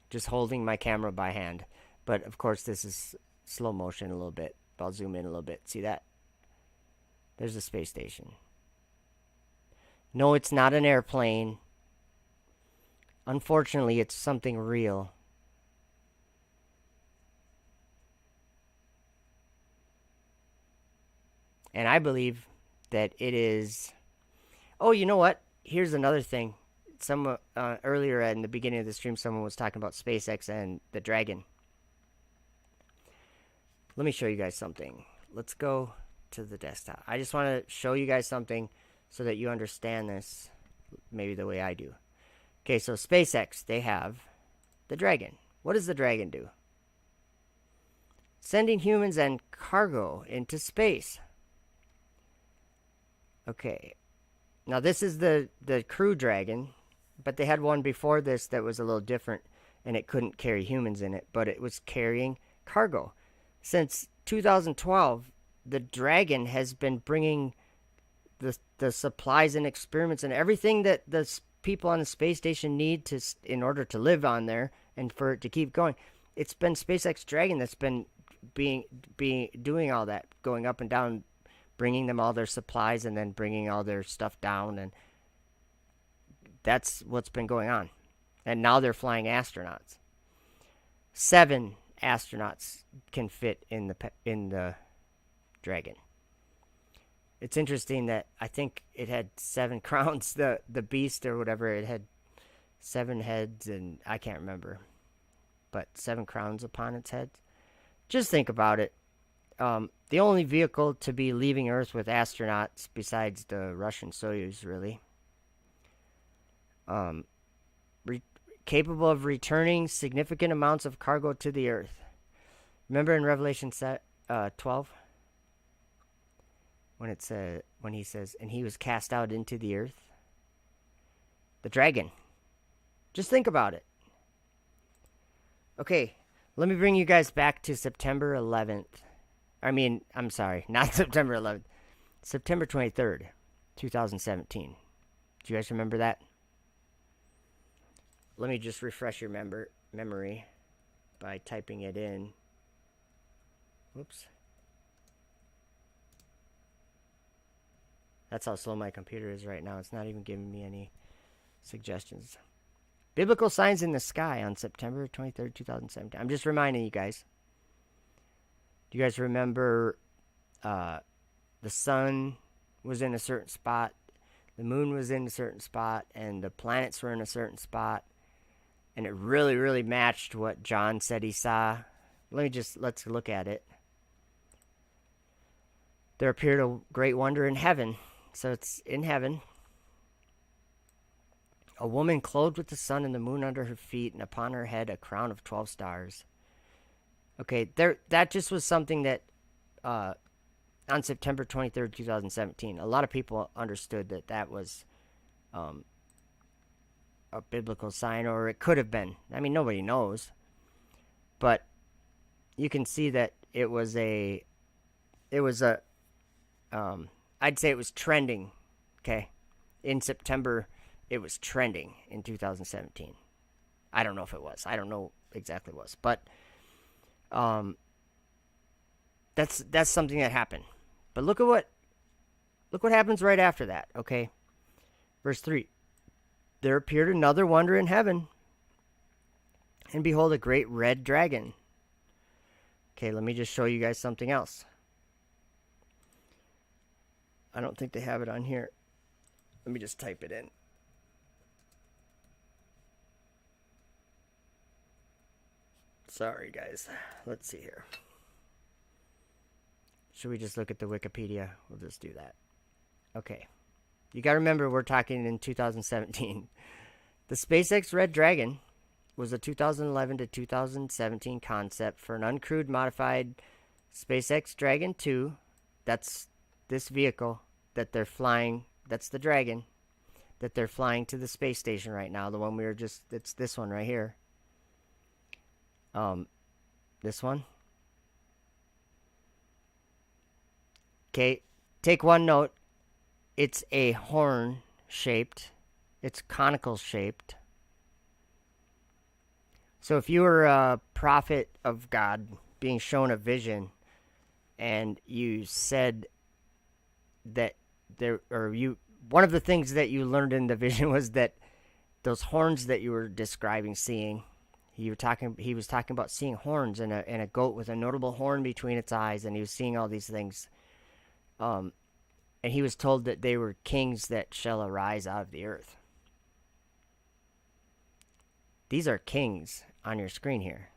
Just holding my camera by hand. But, of course, this is slow motion a little bit. I'll zoom in a little bit. See that? There's the space station. No, it's not an airplane. Unfortunately, it's something real. And I believe that it is... Oh, you know what? Here's another thing. Earlier in the beginning of the stream, someone was talking about SpaceX and the Dragon. Let me show you guys something. Let's go to the desktop. I just want to show you guys something so that you understand this maybe the way I do. Okay, so SpaceX, they have the Dragon. What does the Dragon do? sending humans and cargo into space. Okay. Now this is the Crew Dragon, but they had one before this that was a little different, and it couldn't carry humans in it, but it was carrying cargo. Since 2012, the Dragon has been bringing the supplies and experiments and everything that the people on the space station need to in order to live on there and for it to keep going. It's been SpaceX Dragon that's been doing all that, going up and down, bringing them all their supplies and then bringing all their stuff down, and that's what's been going on. And now they're flying astronauts. 7 astronauts can fit in the Dragon. It's interesting that I think it had 7 crowns, the beast or whatever. It had 7 heads, and I can't remember, but 7 crowns upon its head. Just think about it. The only vehicle to be leaving Earth with astronauts besides the Russian Soyuz, really. Capable of returning significant amounts of cargo to the Earth. Remember in Revelation 12? When he says, and he was cast out into the earth. The Dragon. Just think about it. Okay, let me bring you guys back to September 11th. I'm sorry, not September 11th. September 23rd, 2017. Do you guys remember that? Let me just refresh your memory by typing it in. Whoops. That's how slow my computer is right now. It's not even giving me any suggestions. Biblical signs in the sky on September 23rd, 2017. I'm just reminding you guys. Do you guys remember the sun was in a certain spot, the moon was in a certain spot, and the planets were in a certain spot, and it really, really matched what John said he saw? Let's look at it. There appeared a great wonder in heaven. So it's in heaven. A woman clothed with the sun and the moon under her feet, and upon her head a crown of 12 stars. Okay, that just was something that on September 23rd, 2017, a lot of people understood that was a biblical sign, or it could have been. I mean, nobody knows. But you can see that it was I'd say it was trending, okay? In September, it was trending in 2017. I don't know if it was. I don't know exactly what it was. But that's something that happened. But look what happens right after that, okay? Verse 3. There appeared another wonder in heaven, and behold, a great red dragon. Okay, let me just show you guys something else. I don't think they have it on here. Let me just type it in. Sorry, guys. Let's see here. Should we just look at the Wikipedia? We'll just do that. Okay. You got to remember, we're talking in 2017. The SpaceX Red Dragon was a 2011 to 2017 concept for an uncrewed modified SpaceX Dragon 2. That's this vehicle that they're flying. That's the Dragon that they're flying to the space station right now. The one it's this one right here. This one. Okay, take one note. It's a horn shaped. It's conical shaped. So if you were a prophet of God being shown a vision, and you said that one of the things that you learned in the vision was that those horns that you were describing seeing, he was talking about seeing horns and a goat with a notable horn between its eyes, and he was seeing all these things. And he was told that they were kings that shall arise out of the earth. These are kings on your screen here.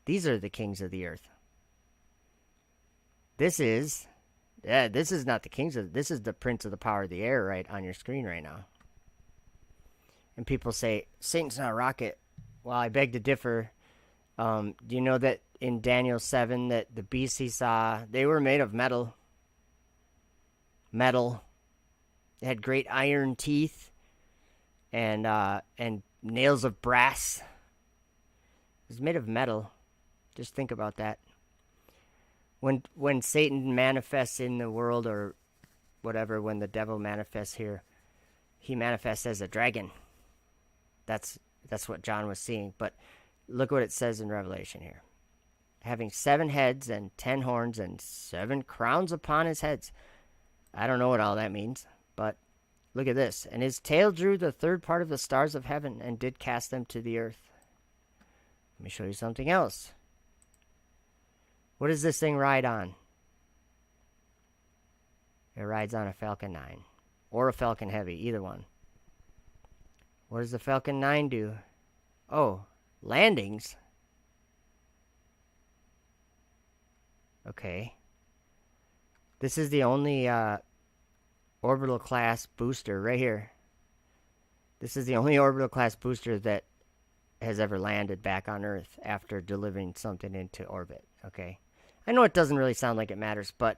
These are the kings of the earth. This is not the kings of, this is the prince of the power of the air right on your screen right now. And people say, Satan's not a rocket. Well, I beg to differ. Do you know that in Daniel 7 that the beasts he saw, they were made of metal. They had great iron teeth and nails of brass. It was made of metal. Just think about that. When Satan manifests in the world, or whatever, when the devil manifests here, he manifests as a dragon. That's what John was seeing. But look what it says in Revelation here. Having 7 heads and 10 horns and 7 crowns upon his heads. I don't know what all that means, but look at this. And his tail drew the third part of the stars of heaven and did cast them to the earth. Let me show you something else. What does this thing ride on? It rides on a Falcon 9 or a Falcon Heavy, either one. What does the Falcon 9 do? Oh, landings. Okay. This is the only orbital class booster right here. This is the only orbital class booster that has ever landed back on Earth after delivering something into orbit. Okay. I know it doesn't really sound like it matters, but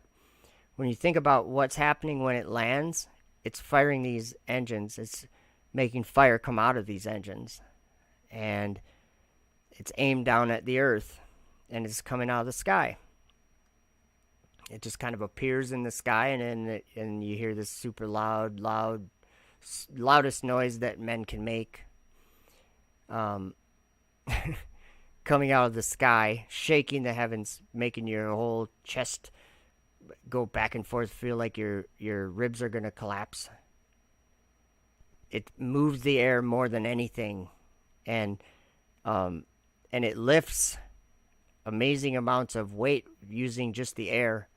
when you think about what's happening when it lands, it's firing these engines. It's making fire come out of these engines. And it's aimed down at the Earth, and it's coming out of the sky. It just kind of appears in the sky, and you hear this super loudest noise that men can make, coming out of the sky, shaking the heavens, making your whole chest go back and forth, feel like your ribs are going to collapse. It moves the air more than anything, and it lifts amazing amounts of weight using just the air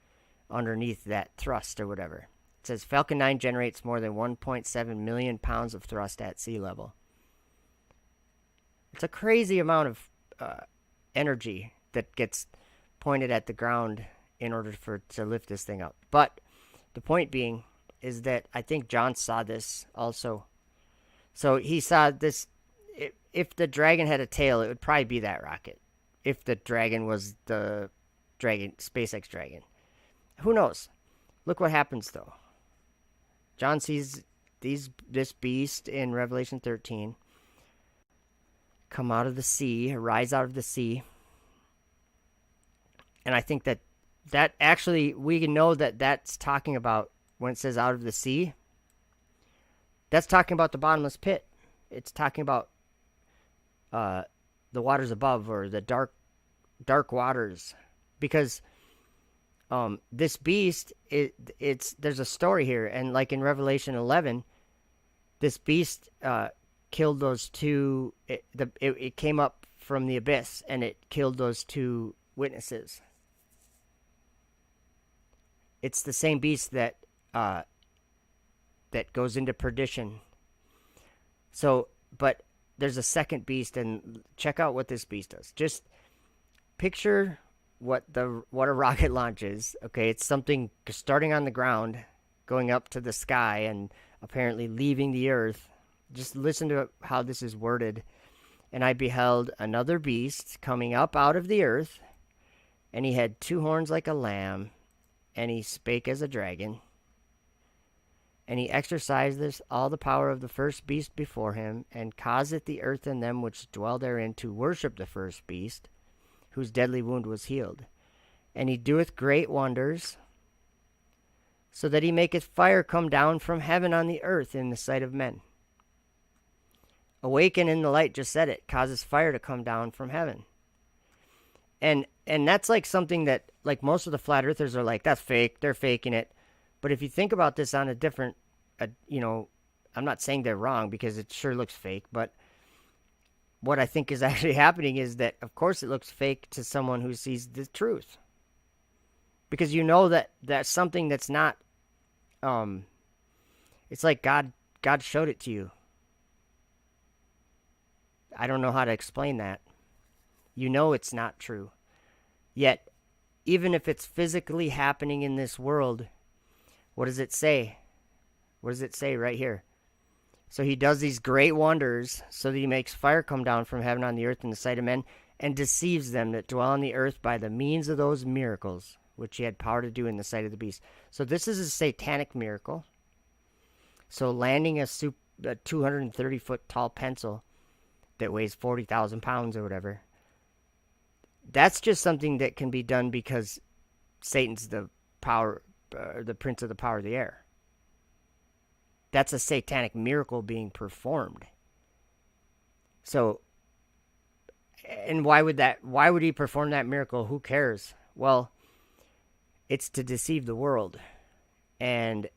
underneath that thrust or whatever. It says Falcon 9 generates more than 1.7 million pounds of thrust at sea level. It's a crazy amount of energy that gets pointed at the ground in order to lift this thing up. But the point being is that I think John saw this also. So he saw this. If the dragon had a tail, it would probably be that rocket. If the dragon was the dragon, SpaceX Dragon. Who knows? Look what happens, though. John sees this beast in Revelation 13 come out of the sea, rise out of the sea. And I think that actually, we can know that that's talking about, when it says out of the sea, that's talking about the bottomless pit. It's talking about the waters above, or the dark waters. Because this beast, there's a story here, and like in Revelation 11, this beast killed those two. It came up from the abyss, and it killed those 2 witnesses. It's the same beast that goes into perdition. So, but there's a second beast, and check out what this beast does. Just picture what a rocket launch is. Okay, it's something starting on the ground, going up to the sky, and apparently leaving the earth. Just listen to how this is worded. And I beheld another beast coming up out of the earth, and he had 2 horns like a lamb, and he spake as a dragon. And he exerciseth all the power of the first beast before him, and causeth the earth and them which dwell therein to worship the first beast, whose deadly wound was healed. And he doeth great wonders, so that he maketh fire come down from heaven on the earth in the sight of men. Awaken in the light just said it, causes fire to come down from heaven. And that's like something that, like, most of the flat earthers are like, that's fake, they're faking it. But if you think about this on a different, I'm not saying they're wrong, because it sure looks fake, but what I think is actually happening is that, of course, it looks fake to someone who sees the truth. Because you know that that's something that's not, it's like God showed it to you. I don't know how to explain that. You know it's not true. Yet, even if it's physically happening in this world, what does it say? What does it say right here? So he does these great wonders, so that he makes fire come down from heaven on the earth in the sight of men, and deceives them that dwell on the earth by the means of those miracles which he had power to do in the sight of the beast. So this is a satanic miracle. So landing a 230-foot tall pencil that weighs 40,000 pounds or whatever, that's just something that can be done because Satan's the prince of the power of the air. That's a satanic miracle being performed. So, and why would he perform that miracle? Who cares? Well, it's to deceive the world. And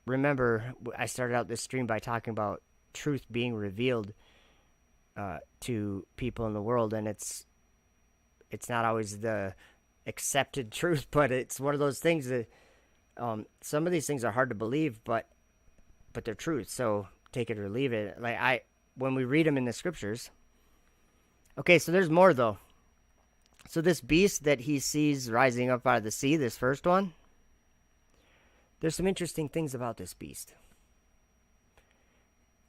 remember, I started out this stream by talking about truth being revealed to people in the world, and it's not always the accepted truth, but it's one of those things that some of these things are hard to believe, but they're truth. So take it or leave it. Like when we read them in the scriptures. Okay, so there's more though. So this beast that he sees rising up out of the sea, this first one, there's some interesting things about this beast.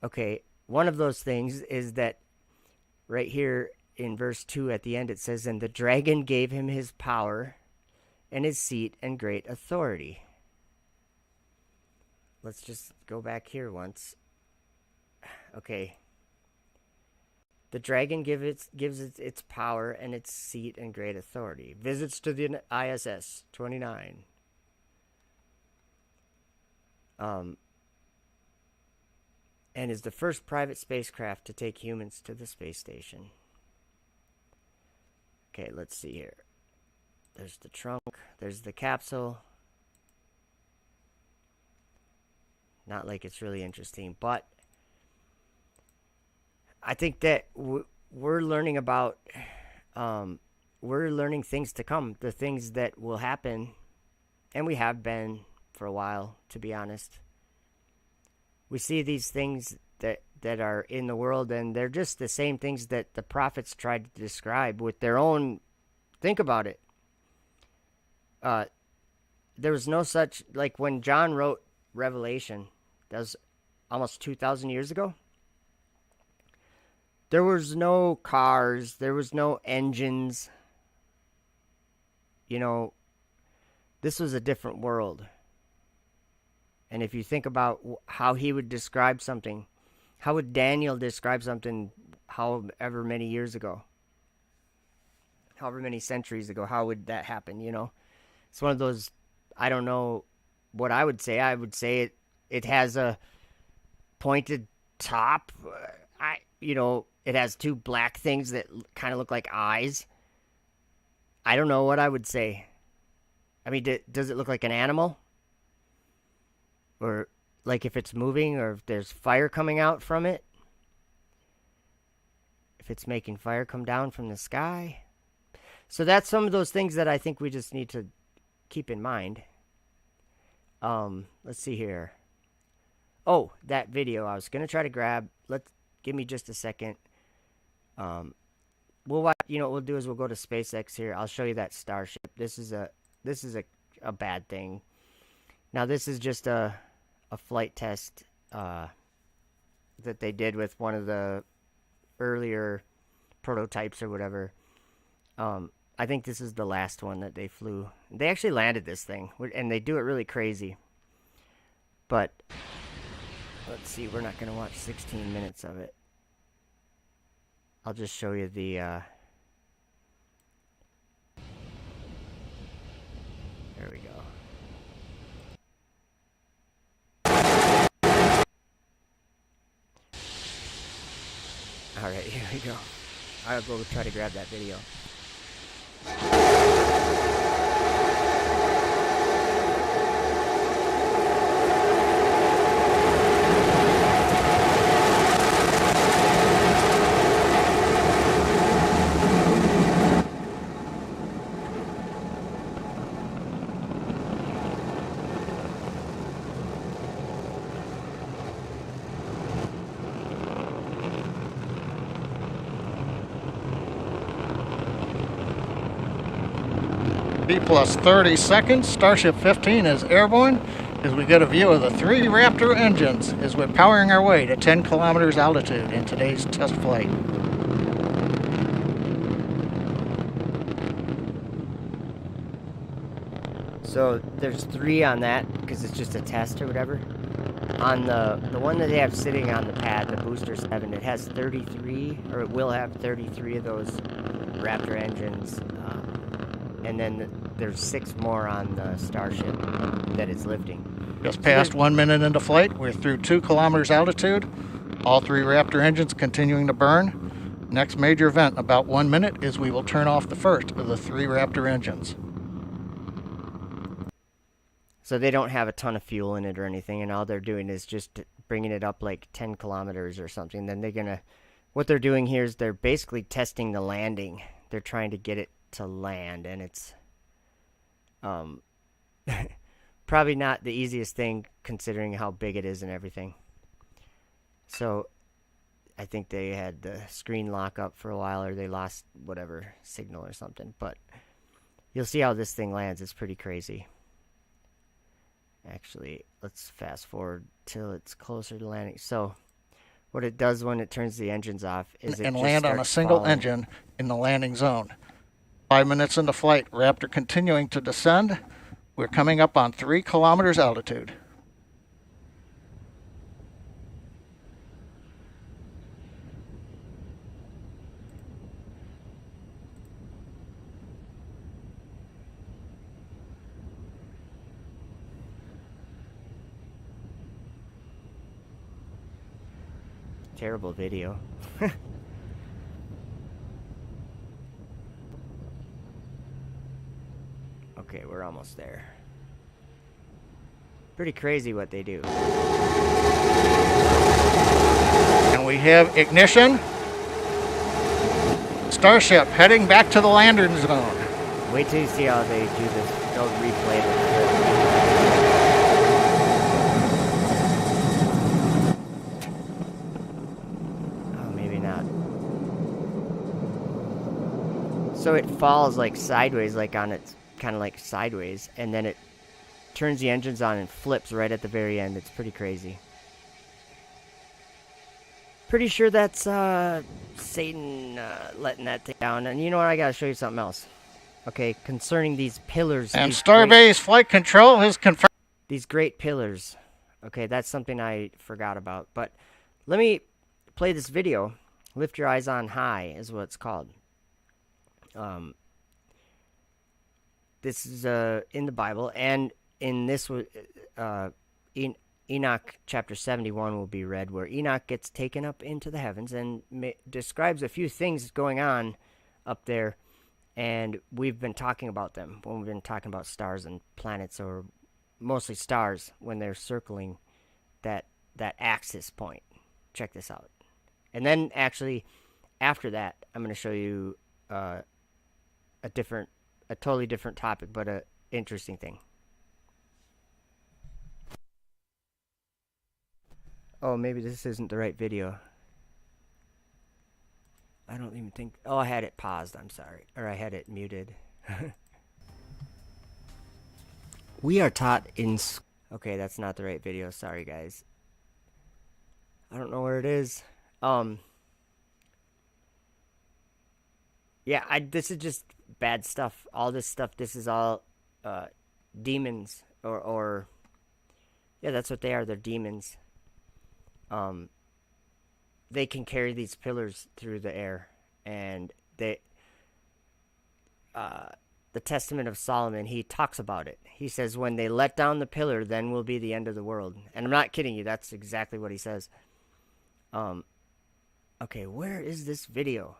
Okay, one of those things is that right here in verse 2 at the end it says, and the dragon gave him his power and his seat and great authority. Let's just go back here once. Okay. The dragon gives it its power and its seat and great authority. Visits to the ISS, 29. And is the first private spacecraft to take humans to the space station. Okay, let's see here. There's the trunk. There's the capsule. Not like it's really interesting, but I think that we're learning about, we're learning things to come, the things that will happen, and we have been for a while, to be honest. We see these things that are in the world, and they're just the same things that the prophets tried to describe with their own. Think about it. There was no such, like when John wrote Revelation, that was almost 2,000 years ago. There was no cars. There was no engines. You know, this was a different world. And if you think about how he would describe something, how would Daniel describe something however many years ago? However many centuries ago, how would that happen, you know? It's one of those, I don't know what I would say. I would say it has a pointed top. It has two black things that kind of look like eyes. I don't know what I would say. I mean, does it look like an animal? Or like if it's moving, or if there's fire coming out from it? If it's making fire come down from the sky? So that's some of those things that I think we just need to keep in mind. Let's see here. Oh, that video I was going to try to grab. Give me just a second. We'll watch, what we'll do is we'll go to SpaceX here. I'll show you that Starship. This is a bad thing. Now this is just a flight test that they did with one of the earlier prototypes or whatever. I think this is the last one that they flew. They actually landed this thing, and they do it really crazy. But let's see, we're not going to watch 16 minutes of it. I'll just show you the there we go. All right, here we go. I'll go try to grab that video. T plus 30 seconds, Starship 15 is airborne as we get a view of the 3 Raptor engines as we're powering our way to 10 kilometers altitude in today's test flight. So there's 3 on that because it's just a test or whatever. On the one that they have sitting on the pad, the Booster 7, it has 33, or it will have 33 of those Raptor engines. And then there's 6 more on the Starship that it's lifting. Just past 1 minute into flight, we're through 2 kilometers altitude. All 3 Raptor engines continuing to burn. Next major event in about 1 minute is we will turn off the first of the 3 Raptor engines. So they don't have a ton of fuel in it or anything, and all they're doing is just bringing it up like 10 kilometers or something. Then what they're doing here is they're basically testing the landing. They're trying to get it to land, and it's probably not the easiest thing considering how big it is and everything. So I think they had the screen lock up for a while, or they lost whatever signal or something. But you'll see how this thing lands. It's pretty crazy. Actually, let's fast forward till it's closer to landing. So what it does when it turns the engines off is it and just land on a starts single falling. engine in the landing zone. 5 minutes into flight, Raptor continuing to descend. We're coming up on 3 kilometers altitude. Terrible video. Okay, we're almost there. Pretty crazy what they do. And we have ignition. Starship heading back to the landing zone. Wait till you see how they do this. They'll replay this. Oh, maybe not. So it falls like sideways, like on its kind of like sideways, and then it turns the engines on and flips right at the very end. It's pretty crazy. Pretty sure that's Satan letting that thing down. And you know what? I gotta show you something else. Okay, concerning these pillars. And these great- Starbase Flight Control has confirmed. These great pillars. Okay, that's something I forgot about. But let me play this video. Lift Your Eyes on High is what it's called. This is in the Bible, and in this Enoch chapter 71 will be read, where Enoch gets taken up into the heavens and describes a few things going on up there, and we've been talking about them when we've been talking about stars and planets, or mostly stars when they're circling that axis point. Check this out. And then actually after that, I'm going to show you a totally different topic, but a interesting thing. Oh, maybe this isn't the right video. I don't even think... Oh, I had it paused. I'm sorry. Or I had it muted. We are taught in... Okay, that's not the right video. Sorry, guys. I don't know where it is. Yeah, this is just bad stuff. All this stuff, this is all demons. Or... Yeah, that's what they are. They're demons. They can carry these pillars through the air, and the Testament of Solomon, he talks about it. He says, when they let down the pillar, then will be the end of the world. And I'm not kidding you, that's exactly what he says. Okay, where is this video?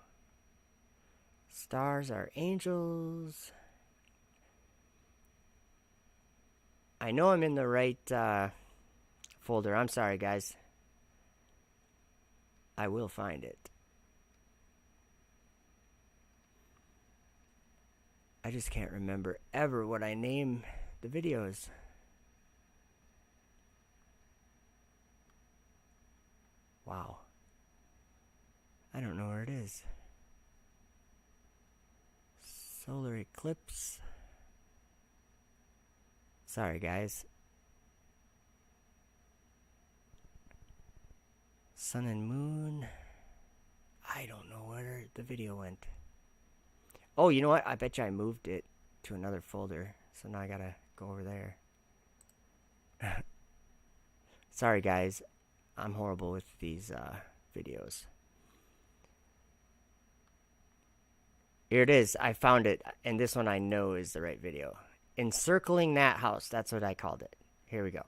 Stars are angels. I know I'm in the right folder. I'm sorry, guys. I will find it. I just can't remember ever what I name the videos. Wow. I don't know where it is. Solar eclipse. Sorry, guys. Sun and moon. I don't know where the video went. Oh, you know what? I bet you I moved it to another folder. So now I gotta go over there. Sorry guys, I'm horrible with these videos. Here it is. I found it, and this one I know is the right video. Encircling that house. That's what I called it. Here we go.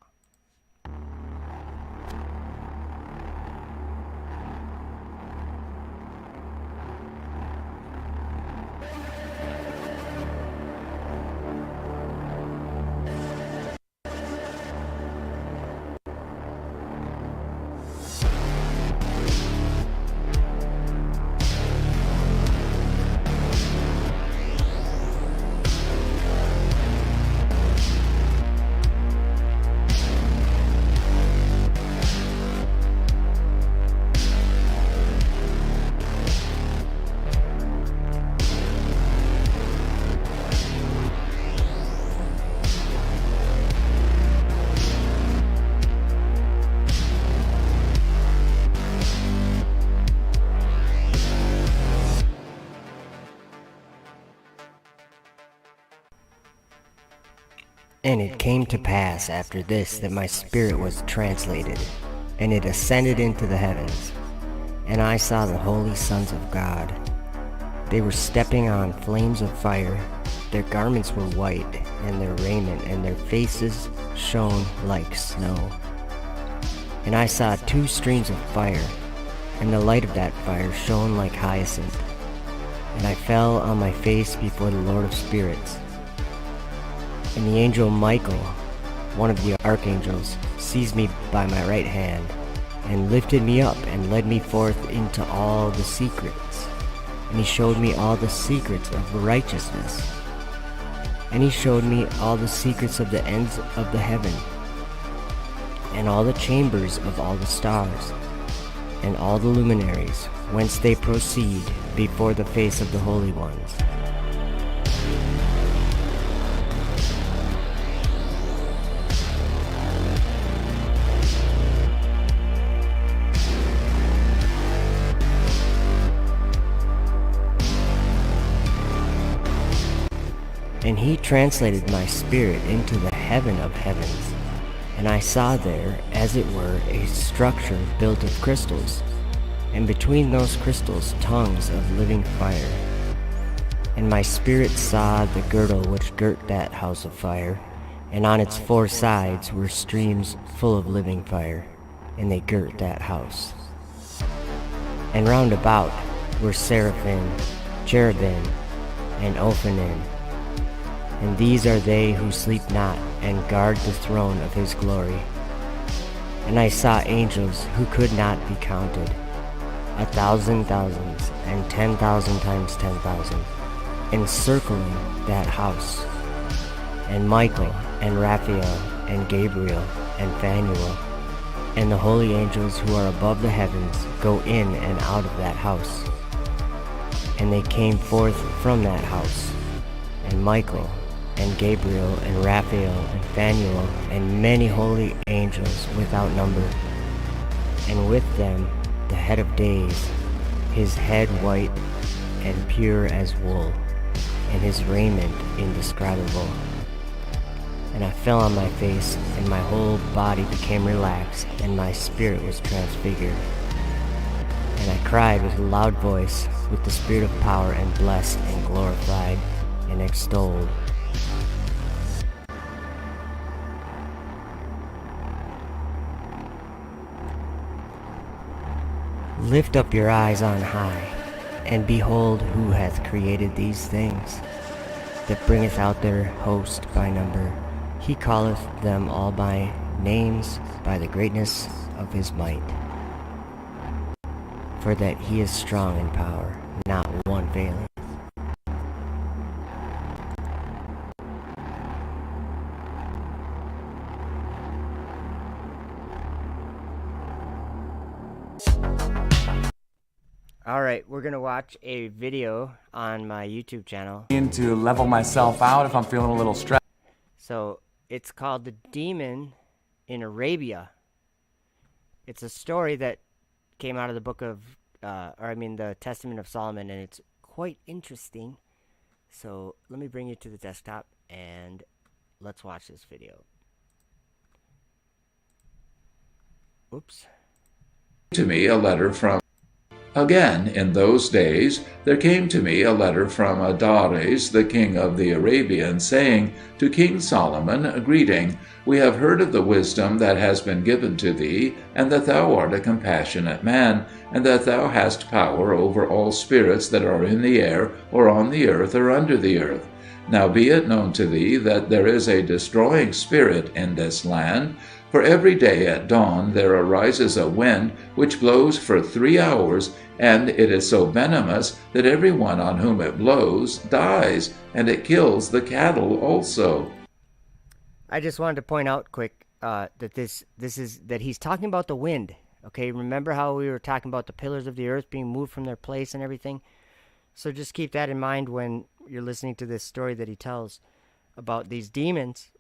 And it came to pass after this that my spirit was translated, and it ascended into the heavens. And I saw the holy sons of God. They were stepping on flames of fire. Their garments were white, and their raiment and their faces shone like snow. And I saw 2 streams of fire, and the light of that fire shone like hyacinth. And I fell on my face before the Lord of spirits. And the angel Michael, one of the archangels, seized me by my right hand, and lifted me up, and led me forth into all the secrets. And he showed me all the secrets of righteousness. And he showed me all the secrets of the ends of the heaven, and all the chambers of all the stars, and all the luminaries, whence they proceed before the face of the holy ones. And he translated my spirit into the heaven of heavens, and I saw there, as it were, a structure built of crystals, and between those crystals tongues of living fire. And my spirit saw the girdle which girt that house of fire, and on its 4 sides were streams full of living fire, and they girt that house. And round about were seraphim, cherubim, and Ophanim. And these are they who sleep not, and guard the throne of his glory. And I saw angels who could not be counted, 1,000 thousands, and 10,000 times 10,000, encircling that house. And Michael, and Raphael, and Gabriel, and Phanuel, and the holy angels who are above the heavens go in and out of that house. And they came forth from that house, and Michael, and Gabriel, and Raphael, and Phanuel, and many holy angels without number. And with them the head of days, his head white and pure as wool, and his raiment indescribable. And I fell on my face, and my whole body became relaxed, and my spirit was transfigured. And I cried with a loud voice, with the spirit of power, and blessed, and glorified, and extolled. Lift up your eyes on high, and behold who hath created these things, that bringeth out their host by number. He calleth them all by names, by the greatness of his might. For that he is strong in power, not one failing. Alright, we're gonna watch a video on my YouTube channel. To level myself out if I'm feeling a little stressed. So, it's called The Demon in Arabia. It's a story that came out of the book of, the Testament of Solomon, and it's quite interesting. So, let me bring you to the desktop and let's watch this video. Oops. To me a letter from Again, in those days, there came to me a letter from Adares, the king of the Arabians, saying, To King Solomon, greeting. We have heard of the wisdom that has been given to thee, and that thou art a compassionate man, and that thou hast power over all spirits that are in the air, or on the earth, or under the earth. Now be it known to thee that there is a destroying spirit in this land. For every day at dawn there arises a wind which blows for 3 hours, and it is so venomous that every one on whom it blows dies, and it kills the cattle also. I just wanted to point out quick that this is that he's talking about the wind. Okay, remember how we were talking about the pillars of the earth being moved from their place and everything? So just keep that in mind when you're listening to this story that he tells about these demons.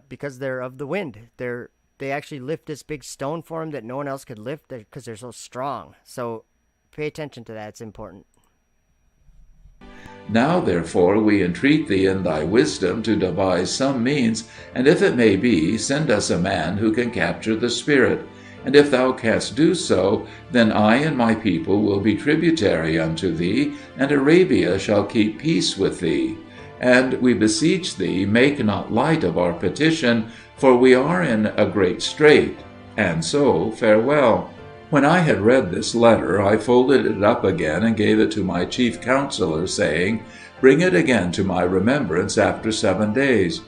Because they're of the wind. They actually lift this big stone for him that no one else could lift because they're so strong. So pay attention to that. It's important. Now therefore we entreat thee in thy wisdom to devise some means, and if it may be, send us a man who can capture the spirit. And if thou canst do so, then I and my people will be tributary unto thee, and Arabia shall keep peace with thee. And we beseech thee, make not light of our petition, for we are in a great strait. And so, farewell. When I had read this letter, I folded it up again and gave it to my chief counselor, saying, Bring it again to my remembrance after 7 days.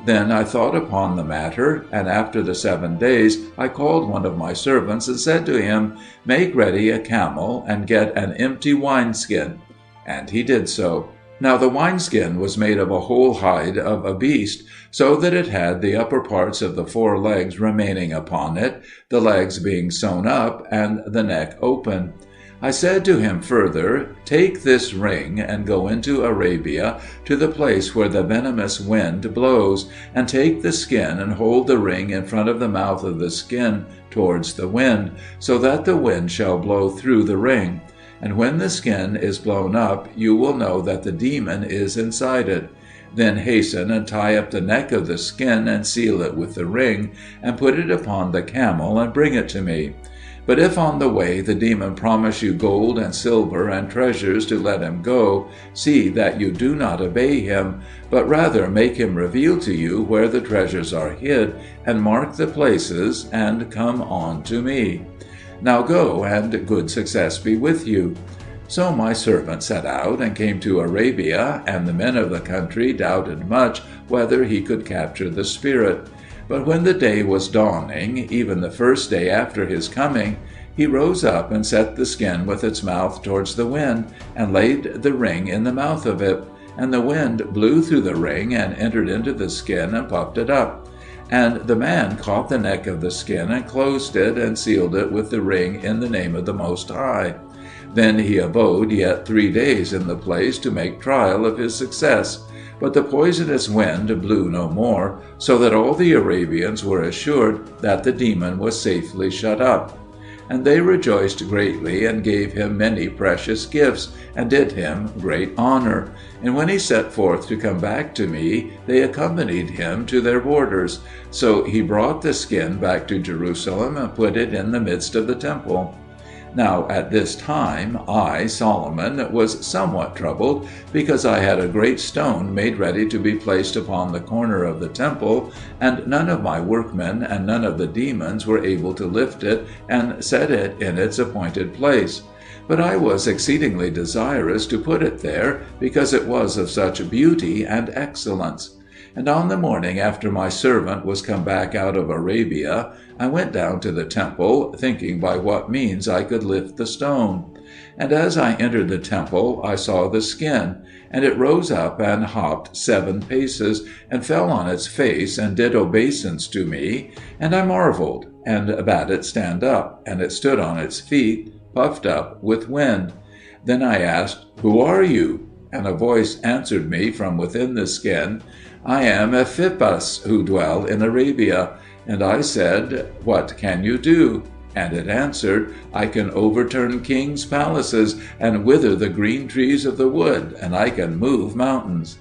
Then I thought upon the matter, and after the 7 days I called one of my servants and said to him, Make ready a camel, and get an empty wineskin. And he did so. Now the wineskin was made of a whole hide of a beast, so that it had the upper parts of the 4 legs remaining upon it, the legs being sewn up, and the neck open. I said to him further, Take this ring, and go into Arabia, to the place where the venomous wind blows, and take the skin, and hold the ring in front of the mouth of the skin towards the wind, so that the wind shall blow through the ring. And when the skin is blown up, you will know that the demon is inside it. Then hasten and tie up the neck of the skin and seal it with the ring, and put it upon the camel and bring it to me. But if on the way the demon promise you gold and silver and treasures to let him go, see that you do not obey him, but rather make him reveal to you where the treasures are hid, and mark the places, and come on to me. Now go, and good success be with you. So my servant set out, and came to Arabia, and the men of the country doubted much whether he could capture the spirit. But when the day was dawning, even the first day after his coming, he rose up and set the skin with its mouth towards the wind, and laid the ring in the mouth of it. And the wind blew through the ring, and entered into the skin, and puffed it up. And the man caught the neck of the skin, and closed it, and sealed it with the ring in the name of the Most High. Then he abode yet 3 days in the place to make trial of his success. But the poisonous wind blew no more, so that all the Arabians were assured that the demon was safely shut up. And they rejoiced greatly, and gave him many precious gifts, and did him great honor. And when he set forth to come back to me, they accompanied him to their borders. So he brought the skin back to Jerusalem, and put it in the midst of the temple. Now at this time I, Solomon, was somewhat troubled, because I had a great stone made ready to be placed upon the corner of the temple, and none of my workmen and none of the demons were able to lift it and set it in its appointed place. But I was exceedingly desirous to put it there, because it was of such beauty and excellence. And on the morning after my servant was come back out of Arabia, I went down to the temple, thinking by what means I could lift the stone. And as I entered the temple, I saw the skin, and it rose up and hopped 7 paces, and fell on its face, and did obeisance to me. And I marveled, and bade it stand up, and it stood on its feet, puffed up with wind. Then I asked, Who are you? And a voice answered me from within the skin, I am Ephippus, who dwell in Arabia. And I said, What can you do? And it answered, I can overturn kings' palaces, and wither the green trees of the wood, and I can move mountains.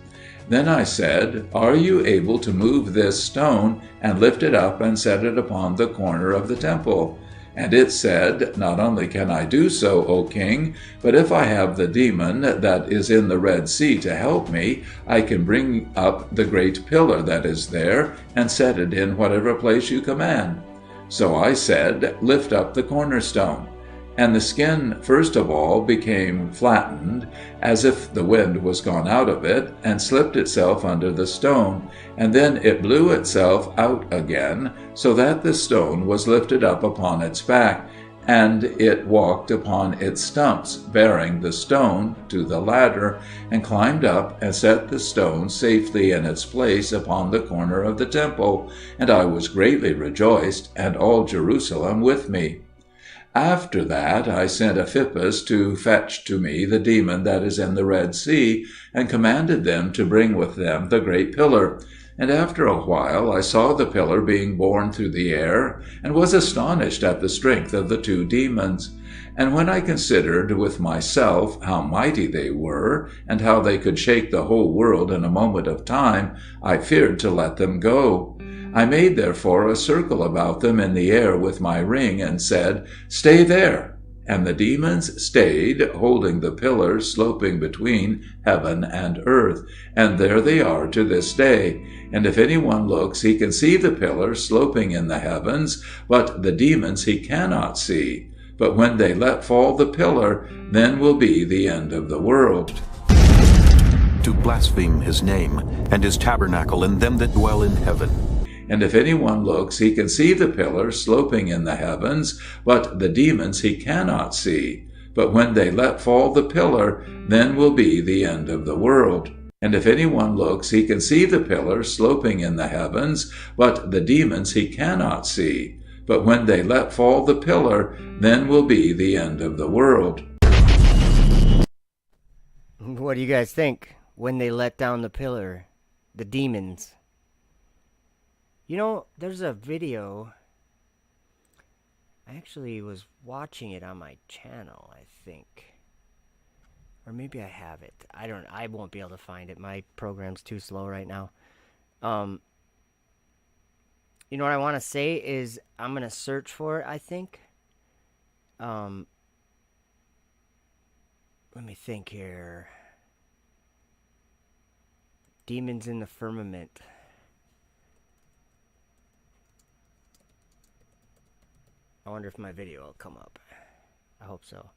Then I said, Are you able to move this stone and lift it up and set it upon the corner of the temple? And it said, Not only can I do so, O king, but if I have the demon that is in the Red Sea to help me, I can bring up the great pillar that is there and set it in whatever place you command. So I said, Lift up the cornerstone. And the skin first of all became flattened, as if the wind was gone out of it, and slipped itself under the stone, and then it blew itself out again, so that the stone was lifted up upon its back, and it walked upon its stumps, bearing the stone to the ladder, and climbed up and set the stone safely in its place upon the corner of the temple, and I was greatly rejoiced, and all Jerusalem with me. After that I sent Ephippas to fetch to me the demon that is in the Red Sea, and commanded them to bring with them the great pillar. And after a while I saw the pillar being borne through the air, and was astonished at the strength of the two demons. And when I considered with myself how mighty they were, and how they could shake the whole world in a moment of time, I feared to let them go. I made therefore a circle about them in the air with my ring, and said, Stay there. And the demons stayed, holding the pillar sloping between heaven and earth, and there they are to this day. And if anyone looks, he can see the pillar sloping in the heavens, but the demons he cannot see. But when they let fall the pillar, then will be the end of the world. To blaspheme his name, and his tabernacle, and them that dwell in heaven. And if anyone looks, he can see the pillar sloping in the heavens, but the demons he cannot see. But when they let fall the pillar, then will be the end of the world. And if anyone looks, he can see the pillar sloping in the heavens, but the demons he cannot see. But when they let fall the pillar, then will be the end of the world. What do you guys think? When they let down the pillar, the demons. You know, there's a video. I actually was watching it on my channel, I think. Or maybe I have it. I won't be able to find it. My program's too slow right now. You know what I want to say is I'm going to search for it, I think. Let me think here. Demons in the Firmament. I wonder if my video will come up. I hope so.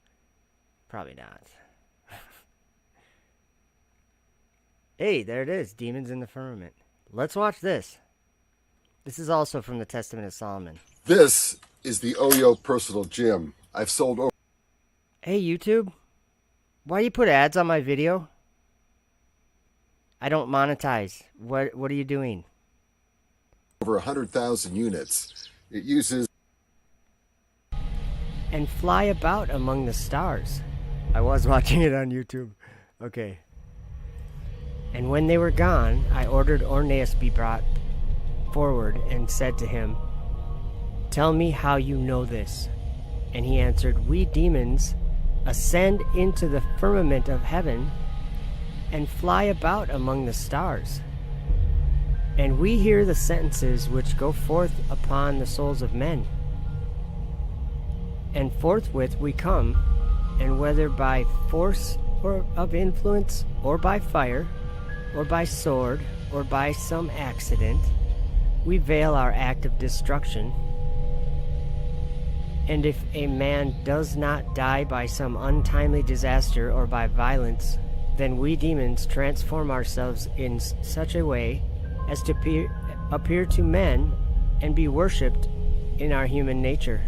Probably not. Hey, there it is. Demons in the Firmament. Let's watch this. This is also from the Testament of Solomon. This is the Oyo Personal Gym. I've sold over Hey, YouTube. Why do you put ads on my video? I don't monetize. What are you doing? 100,000 units. It uses And fly about among the stars. I was watching it on YouTube. Okay. And when they were gone, I ordered Orneus be brought forward and said to him, Tell me how you know this. And he answered, We demons ascend into the firmament of heaven and fly about among the stars. And we hear the sentences which go forth upon the souls of men. And forthwith we come, and whether by force or of influence, or by fire, or by sword, or by some accident, we veil our act of destruction. And if a man does not die by some untimely disaster or by violence, then we demons transform ourselves in such a way as to appear to men and be worshipped in our human nature.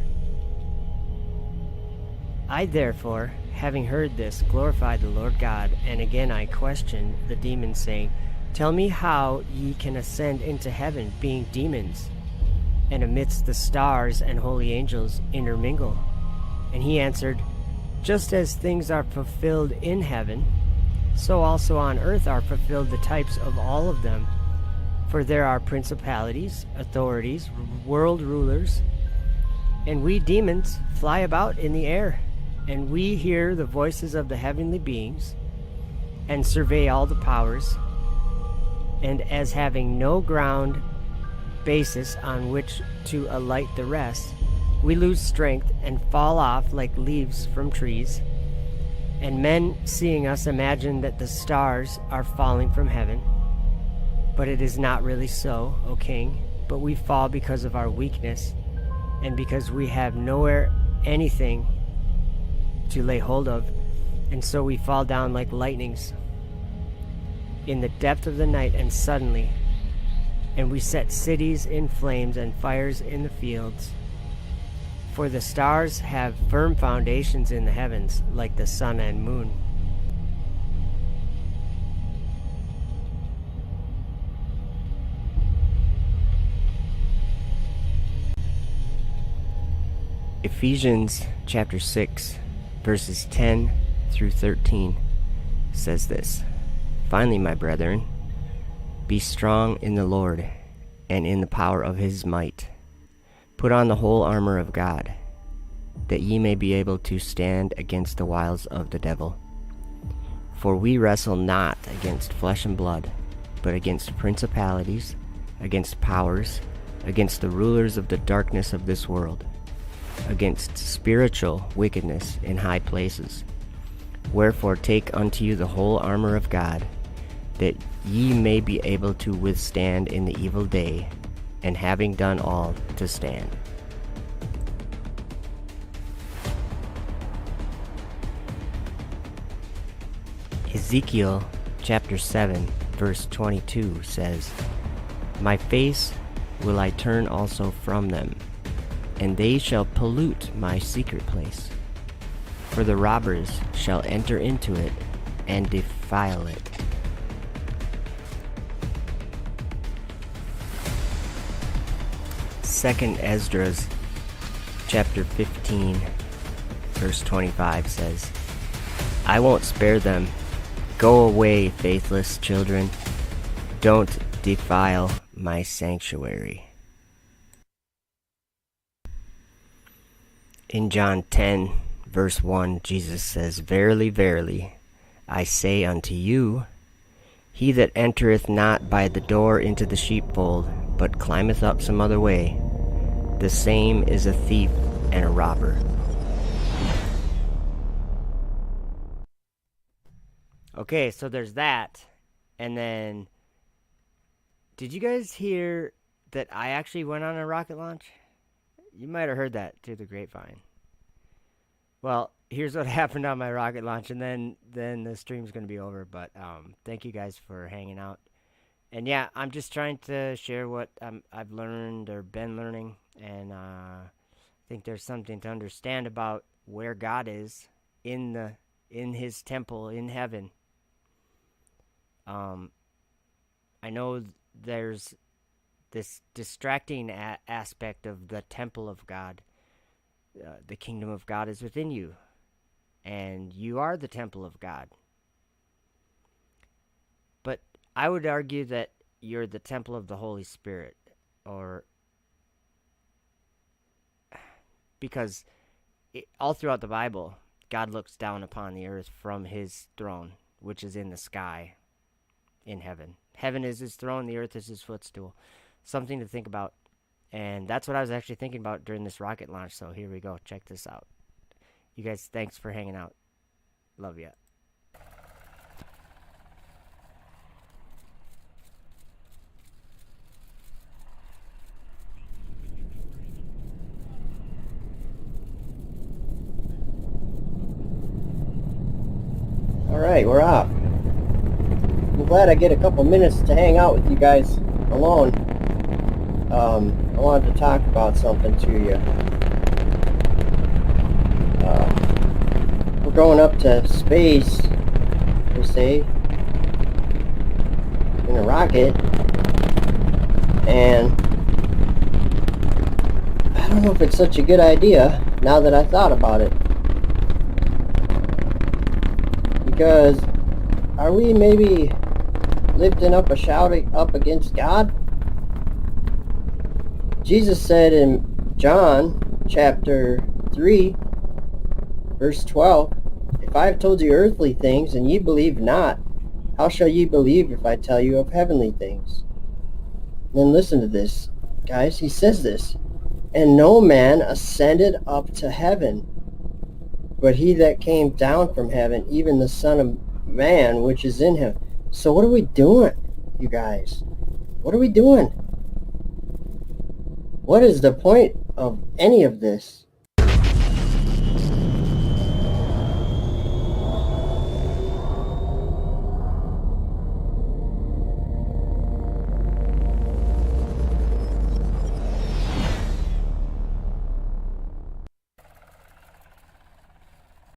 I therefore, having heard this, glorified the Lord God, and again I questioned the demons, saying, Tell me how ye can ascend into heaven, being demons, and amidst the stars and holy angels intermingle. And he answered, Just as things are fulfilled in heaven, so also on earth are fulfilled the types of all of them. For there are principalities, authorities, world rulers, and we demons fly about in the air. And we hear the voices of the heavenly beings, and survey all the powers, and as having no ground basis on which to alight the rest, we lose strength and fall off like leaves from trees. And men, seeing us, imagine that the stars are falling from heaven. But it is not really so, O King, but we fall because of our weakness, and because we have nowhere anything to lay hold of, and so we fall down like lightnings in the depth of the night, and suddenly, and we set cities in flames and fires in the fields. For the stars have firm foundations in the heavens, like the sun and moon. Ephesians chapter 6, verses 10 through 13 says this: Finally, my brethren, be strong in the Lord and in the power of his might. Put on the whole armor of God, that ye may be able to stand against the wiles of the devil. For we wrestle not against flesh and blood, but against principalities, against powers, against the rulers of the darkness of this world, against spiritual wickedness in high places. Wherefore take unto you the whole armor of God, that ye may be able to withstand in the evil day, and having done all, to stand. Ezekiel chapter 7, verse 22 says, My face will I turn also from them, and they shall pollute my secret place. For the robbers shall enter into it and defile it. Second Esdras chapter 15, verse 25 says, I won't spare them. Go away, faithless children. Don't defile my sanctuary. In John 10, verse 1, Jesus says, Verily, verily, I say unto you, he that entereth not by the door into the sheepfold, but climbeth up some other way, the same is a thief and a robber. Okay, so there's that. And then, did you guys hear that I actually went on a rocket launch? You might have heard that through the grapevine. Well, here's what happened on my rocket launch, and then the stream's going to be over. But thank you guys for hanging out. And yeah, I'm just trying to share what I've learned or been learning. And I think there's something to understand about where God is in his temple in heaven. I know there's this distracting aspect of the temple of God. The kingdom of God is within you, and you are the temple of God. But I would argue that you're the temple of the Holy Spirit, because all throughout the Bible, God looks down upon the earth from his throne, which is in the sky, in heaven. Heaven is his throne, the earth is his footstool. Something to think about. And that's what I was actually thinking about during this rocket launch. So here we go. Check this out. You guys, thanks for hanging out. Love ya. All right, we're off. I'm glad I get a couple minutes to hang out with you guys alone. I wanted to talk about something to you. We're going up to space, they say, in a rocket, and I don't know if it's such a good idea now that I thought about it. Because are we maybe lifting up a shout up against God? Jesus said in John chapter 3, verse 12, If I have told you earthly things, and ye believe not, How shall ye believe if I tell you of heavenly things? Then listen to this, guys. He says this. And no man ascended up to heaven, but he that came down from heaven, even the Son of Man, which is in him. So what are we doing, you guys? What are we doing? What is the point of any of this?